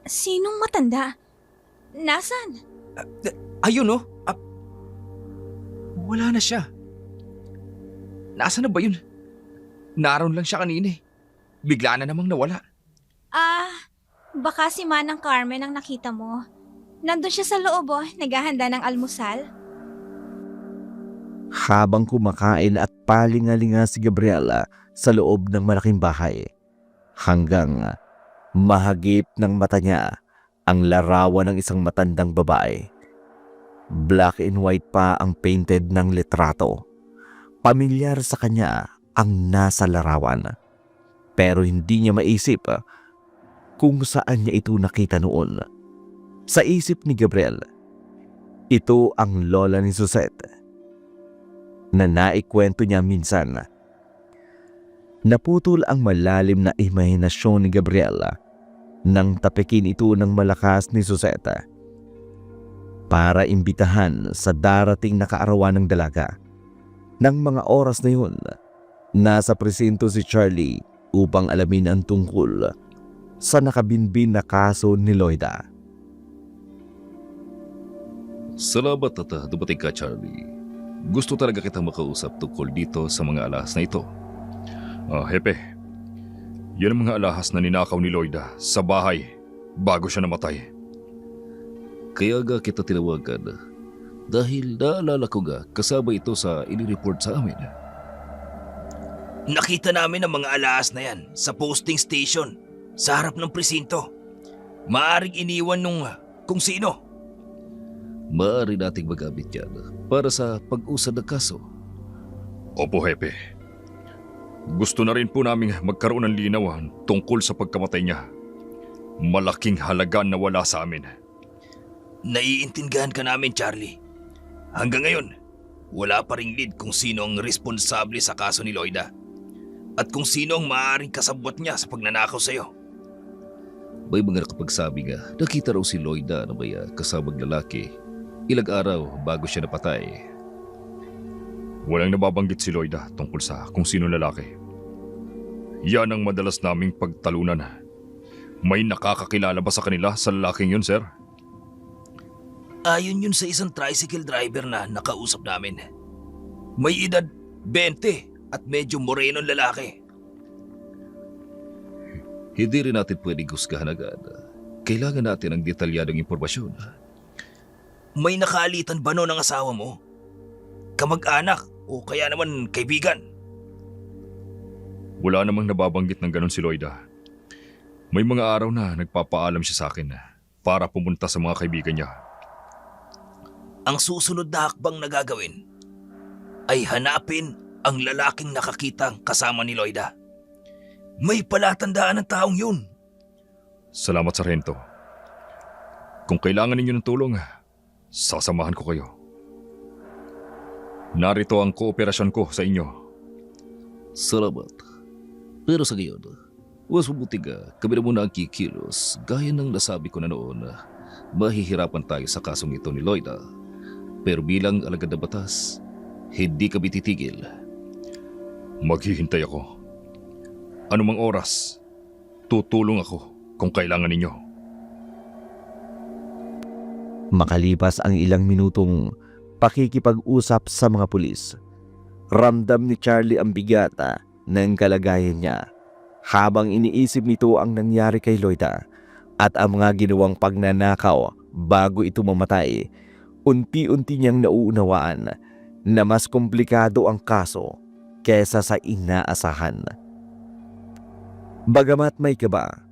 Sinong matanda? Nasaan? Ayun oh. Wala na siya. Nasaan na ba yun? Naroon lang siya kanina eh. Bigla na namang nawala. Baka si Manang Carmen ang nakita mo. Nandun siya sa loob naghahanda ng almusal. Habang kumakain at palingalinga si Gabriela sa loob ng malaking bahay, hanggang mahagip ng mata niya ang larawan ng isang matandang babae. Black and white pa ang painted ng litrato. Pamilyar sa kanya ang nasa larawan. Pero hindi niya maisip kung saan niya ito nakita noon. Sa isip ni Gabriel, ito ang lola ni Suzette na naikwento niya minsan. Naputol ang malalim na imahinasyon ni Gabriela nang tapikin ito ng malakas ni Suzette para imbitahan sa darating na kaarawan ng dalaga. Nang mga oras na yun, nasa presinto si Charlie upang alamin ang tungkol sa nakabinbin na kaso ni Loida. Salamat at dumating ka, Charlie. Gusto talaga kitang makausap tungkol dito sa mga alahas na ito. Hepe, yan ang mga alahas na ninakaw ni Loida sa bahay bago siya namatay. Kaya nga kita tinawagan dahil naalala ko nga kasama ito sa inireport sa amin. Nakita namin ang mga alahas na yan sa posting station sa harap ng presinto. Maaring iniwan nung kung sino. Maaari nating magamit yan para sa pag-usad ng kaso. Opo, Hepe. Gusto na rin po namin magkaroon ng linaw tungkol sa pagkamatay niya. Malaking halaga na wala sa amin. Naiintindihan ka namin, Charlie. Hanggang ngayon, wala pa ring lead kung sino ang responsable sa kaso ni Loida at kung sino ang maaaring kasabwat niya sa pagnanakaw sa'yo. May mga nakapagsabi nga nakita raw si Loida na may kasamang lalaki ilang araw bago siya napatay. Walang nababanggit si Loida tungkol sa kung sino lalaki. Yan ang madalas naming pagtalunan. May nakakakilala ba sa kanila sa lalaking yun, sir? Ayon yun sa isang tricycle driver na nakausap namin. May edad 20 at medyo morenong lalaki. Hindi rin natin pwedeng husgahan agad. Kailangan natin ng detalyadong impormasyon. May nakaalitan ba noon ang asawa mo? Kamag-anak o kaya naman kaibigan? Wala namang nababanggit ng ganon si Loida. May mga araw na nagpapaalam siya sa akin para pumunta sa mga kaibigan niya. Ang susunod na hakbang na gagawin ay hanapin ang lalaking nakakitang kasama ni Loida. May palatandaan ng taong yun. Salamat, Sargento. Kung kailangan ninyo ng tulong, sasamahan ko kayo. Narito ang kooperasyon ko sa inyo. Salamat. Pero sa ngayon, Was mabuti kami na muna ang kikilos. Gaya ng nasabi ko na noon, mahihirapan tayo sa kasong ito ni Loida. Pero bilang alagad na batas, hindi kami titigil. Maghihintay ako. Anumang oras, tutulong ako kung kailangan ninyo. Makalipas ang ilang minutong pakikipag-usap sa mga pulis, ramdam ni Charlie ang bigat ng kalagayan niya habang iniisip nito ang nangyari kay Loida at ang mga ginawang pagnanakaw bago ito mamatay. Unti-unti niyang nauunawaan na mas komplikado ang kaso kesa sa inaasahan. Bagamat may kaba,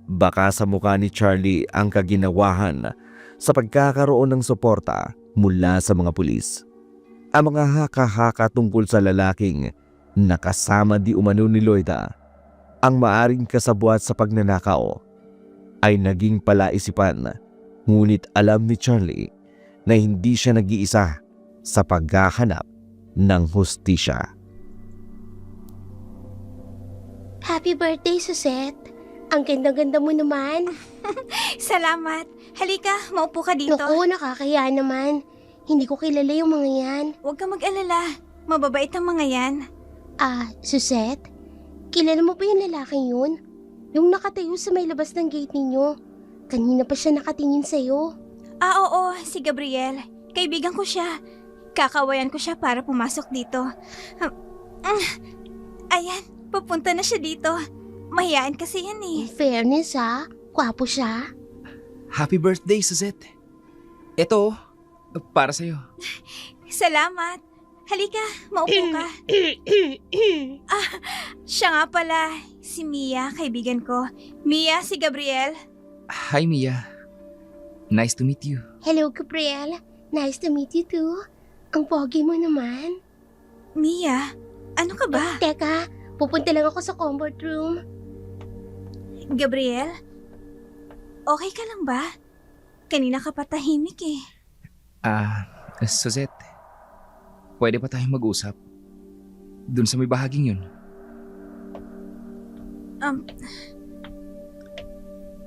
baka sa mukha ni Charlie ang kaginawahan sa pagkakaroon ng suporta mula sa mga pulis. Ang mga haka-haka tungkol sa lalaking nakasama di umano ni Loida, ang maaring kasabwat sa pagnanakaw, ay naging palaisipan, ngunit alam ni Charlie na hindi siya nag-iisa sa paghahanap ng hustisya. Happy birthday, Suzette. Ang ganda-ganda mo naman. Salamat. Halika, maupo ka dito. Naku, nakakaya naman. Hindi ko kilala yung mga yan. Huwag kang mag-alala. Mababait ang mga yan. Suzette? Kilala mo ba yung lalaking yun? Yung nakatayo sa may labas ng gate ninyo. Kanina pa siya nakatingin sa'yo. Oo, si Gabriel. Kaibigan ko siya. Kakawayan ko siya para pumasok dito. Ayan, pupunta na siya dito. Mahiyain kasi yan In fairness kwapo siya. Happy birthday, Suzette. Ito, para sa'yo. Salamat. Halika, maupo ka. Siya nga pala, si Mia, kaibigan ko. Mia, si Gabriel. Hi, Mia. Nice to meet you. Hello, Gabriel. Nice to meet you too. Ang pogi mo naman. Mia, ano ka ba? Teka, pupunta lang ako sa comfort room. Gabriel, okay ka lang ba? Kanina ka pa tahimik eh. Suzette, pwede pa tayong mag-usap? Dun sa may bahaging yun.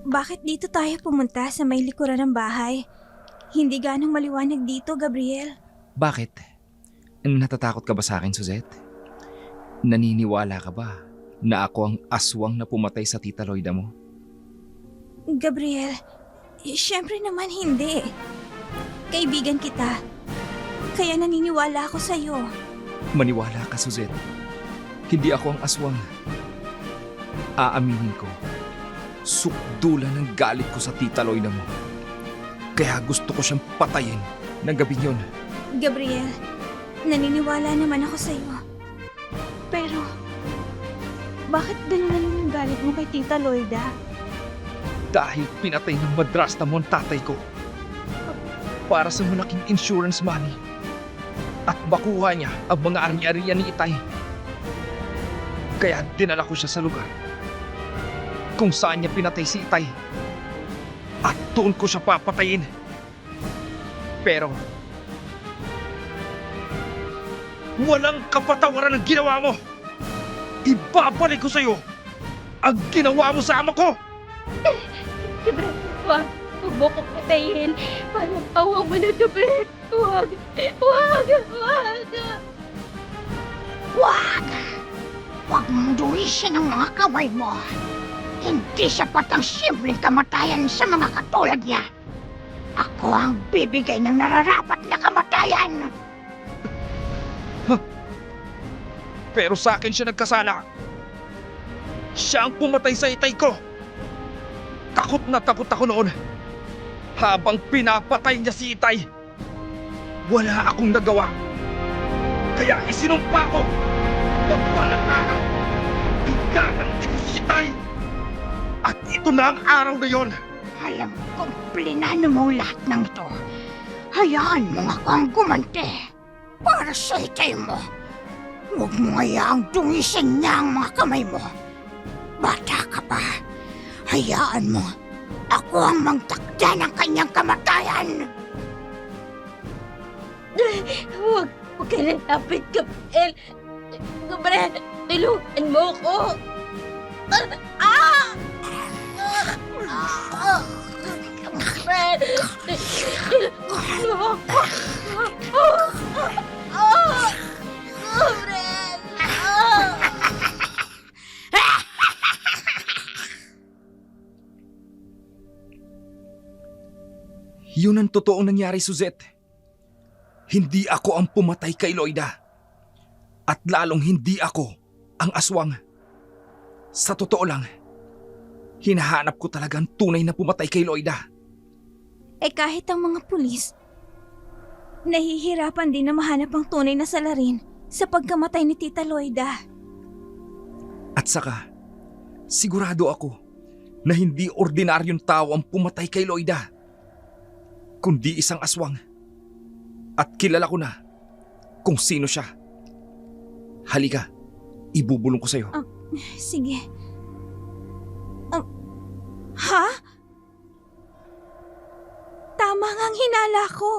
Bakit dito tayo pumunta sa may likuran ng bahay? Hindi ganong maliwanag dito, Gabriel. Bakit? Natatakot ka ba sa akin, Suzette? Naniniwala ka ba na ako ang aswang na pumatay sa tita Loida mo? Gabriel, syempre naman hindi. Kaibigan kita. Kaya naniniwala ako sa'yo. Maniwala ka, Suzette. Hindi ako ang aswang. Aaminin ko, sukdulan ng galit ko sa tita Loida mo. Kaya gusto ko siyang patayin ng gabing yun. Gabriel, naniniwala naman ako sa'yo. Pero, bakit ganun yung galit mo kay Tita Loida? Dahil pinatay ng madrasta mo ang tatay ko para sa malaking insurance money at bakuha niya ang mga ari-arian ni Itay. Kaya dinala ko siya sa lugar kung saan niya pinatay si Itay at doon ko siya papatayin. Pero walang kapatawaran ang ginawa mo. Ibabalik ko sa'yo ang ginawa mo sa ama ko. Gabriel, wag mo ko patayin. Parang awa mo na, Gabriel. Wag. Huwag mong duwisin ang mga kamay mo. Hindi sapat ang simpleng kamatayan sa mga katulad niya. Ako ang bibigay ng nararapat na kamatayan. Pero sa akin siya nagkasala. Siya ang pumatay sa itay ko. Takot na takot ako noon. Habang pinapatay niya si Itay, wala akong nagawa. Kaya isinumpa ko. Pagpalang araw, igaganti ko si Itay. At ito na ang araw na yon. Alam kong plinano mo lahat ng ito. Hayaan mo ako ang gumanti. Para sa itay mo. Huwag mo hayaang dungisin niya ang mga kamay mo. Bata ka pa. Hayaan mo. Ako ang mangtakda ng kanyang kamatayan. Huwag ka na lapit, Gabriel. Gabriel, tulungan mo ko. Fred! Fred! Yun ang totoong nangyari, Suzette. Hindi ako ang pumatay kay Loida. At lalong hindi ako ang aswang. Sa totoo lang, hinahanap ko talaga ang tunay na pumatay kay Loida. Eh kahit ang mga pulis, nahihirapan din na mahanap ang tunay na salarin sa pagkamatay ni Tita Loida. At saka, sigurado ako na hindi ordinaryong tao ang pumatay kay Loida, kundi isang aswang. At kilala ko na kung sino siya. Halika, ibubulong ko sa'yo. Sige. Ha? Tama nga ang hinala ko.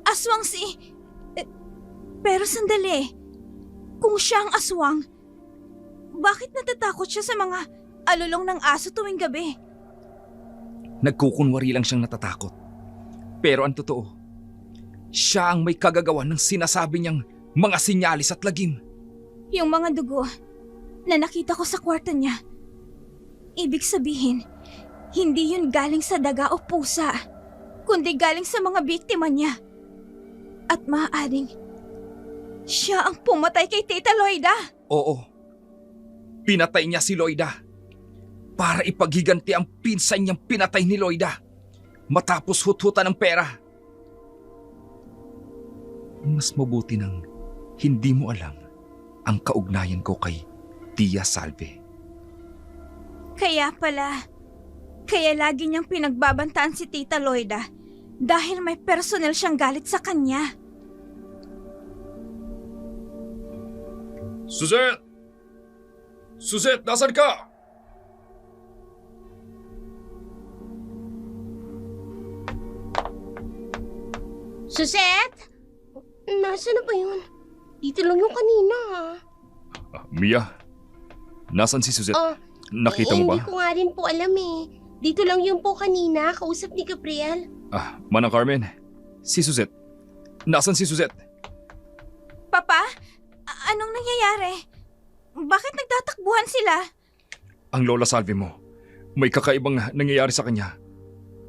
Aswang si... pero sandali. Kung siya ang aswang, bakit natatakot siya sa mga alulong ng aso tuwing gabi? Nagkukunwari lang siyang natatakot. Pero ang totoo, siya ang may kagagawan ng sinasabi niyang mga sinyalis at lagim. Yung mga dugo na nakita ko sa kwarto niya, ibig sabihin, hindi yun galing sa daga o pusa, kundi galing sa mga biktima niya. At maaaring, siya ang pumatay kay Tita Loida. Oo, pinatay niya si Loida para ipaghiganti ang pinsan niyang pinatay ni Loida matapos huthutan ng pera. Mas mabuti nang hindi mo alam ang kaugnayan ko kay Tia Salve. Kaya lagi niyang pinagbabantaan si Tita Loida dahil may personal siyang galit sa kanya. Suzette! Suzette, nasan ka? Suzette? Nasaan na ba yun? Dito lang yung kanina. Mia, nasan si Suzette? Nakita mo ba? Hindi ko nga rin po alam eh. Dito lang yun po kanina, kausap ni Gabriel. Manang Carmen, si Suzette. Nasan si Suzette? Papa, anong nangyayari? Bakit nagtatakbuhan sila? Ang Lola Salve mo, may kakaibang nangyayari sa kanya.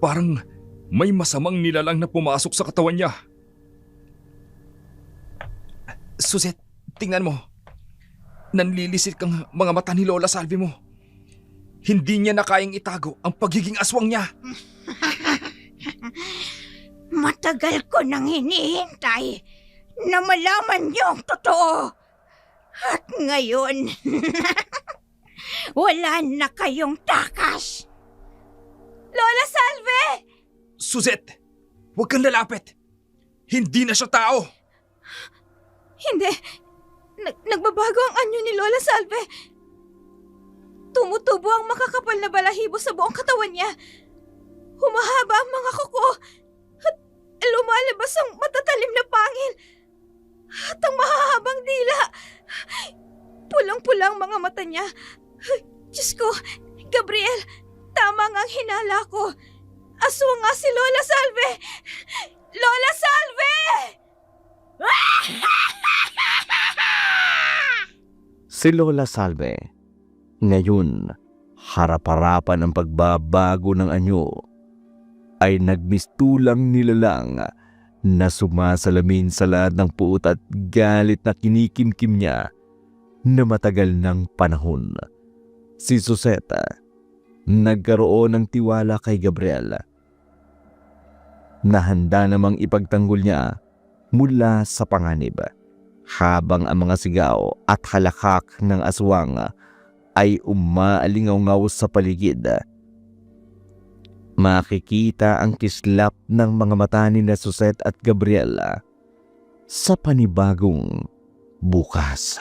Parang may masamang nilalang na pumasok sa katawan niya. Suzette, tingnan mo. Nanlilisit kang mga mata ni Lola Salve mo. Hindi niya na kayang itago ang pagiging aswang niya. Matagal ko nang hinihintay na malaman niyo ang totoo. At ngayon, wala na kayong takas. Lola Salve! Suzette, huwag kang lalapit. Hindi na siya tao. Hindi. Nagbabago ang anyo ni Lola Salve. Tumutubo ang makakapal na balahibo sa buong katawan niya. Humahaba ang mga kuko. At lumalabas ang matatalim na pangil. At ang mahahabang dila. Pulang-pulang mga mata niya. Diyos ko, Gabriel, tama nga ang hinala ko. Aswang nga si Lola Salve. Lola Salve! Si Lola Salve, ngayon harap-harapan ng pagbabago ng anyo, ay nagmistulang nilalang na sumasalamin sa lahat ng puot at galit na kinikimkim niya na matagal ng panahon. Si Suzette nagkaroon ng tiwala kay Gabriel na handa namang ipagtanggol niya mula sa panganib, habang ang mga sigaw at halakak ng aswang ay umaalingaw-ngaw sa paligid. Makikita ang kislap ng mga mata ni Suzette at Gabriel sa panibagong bukas.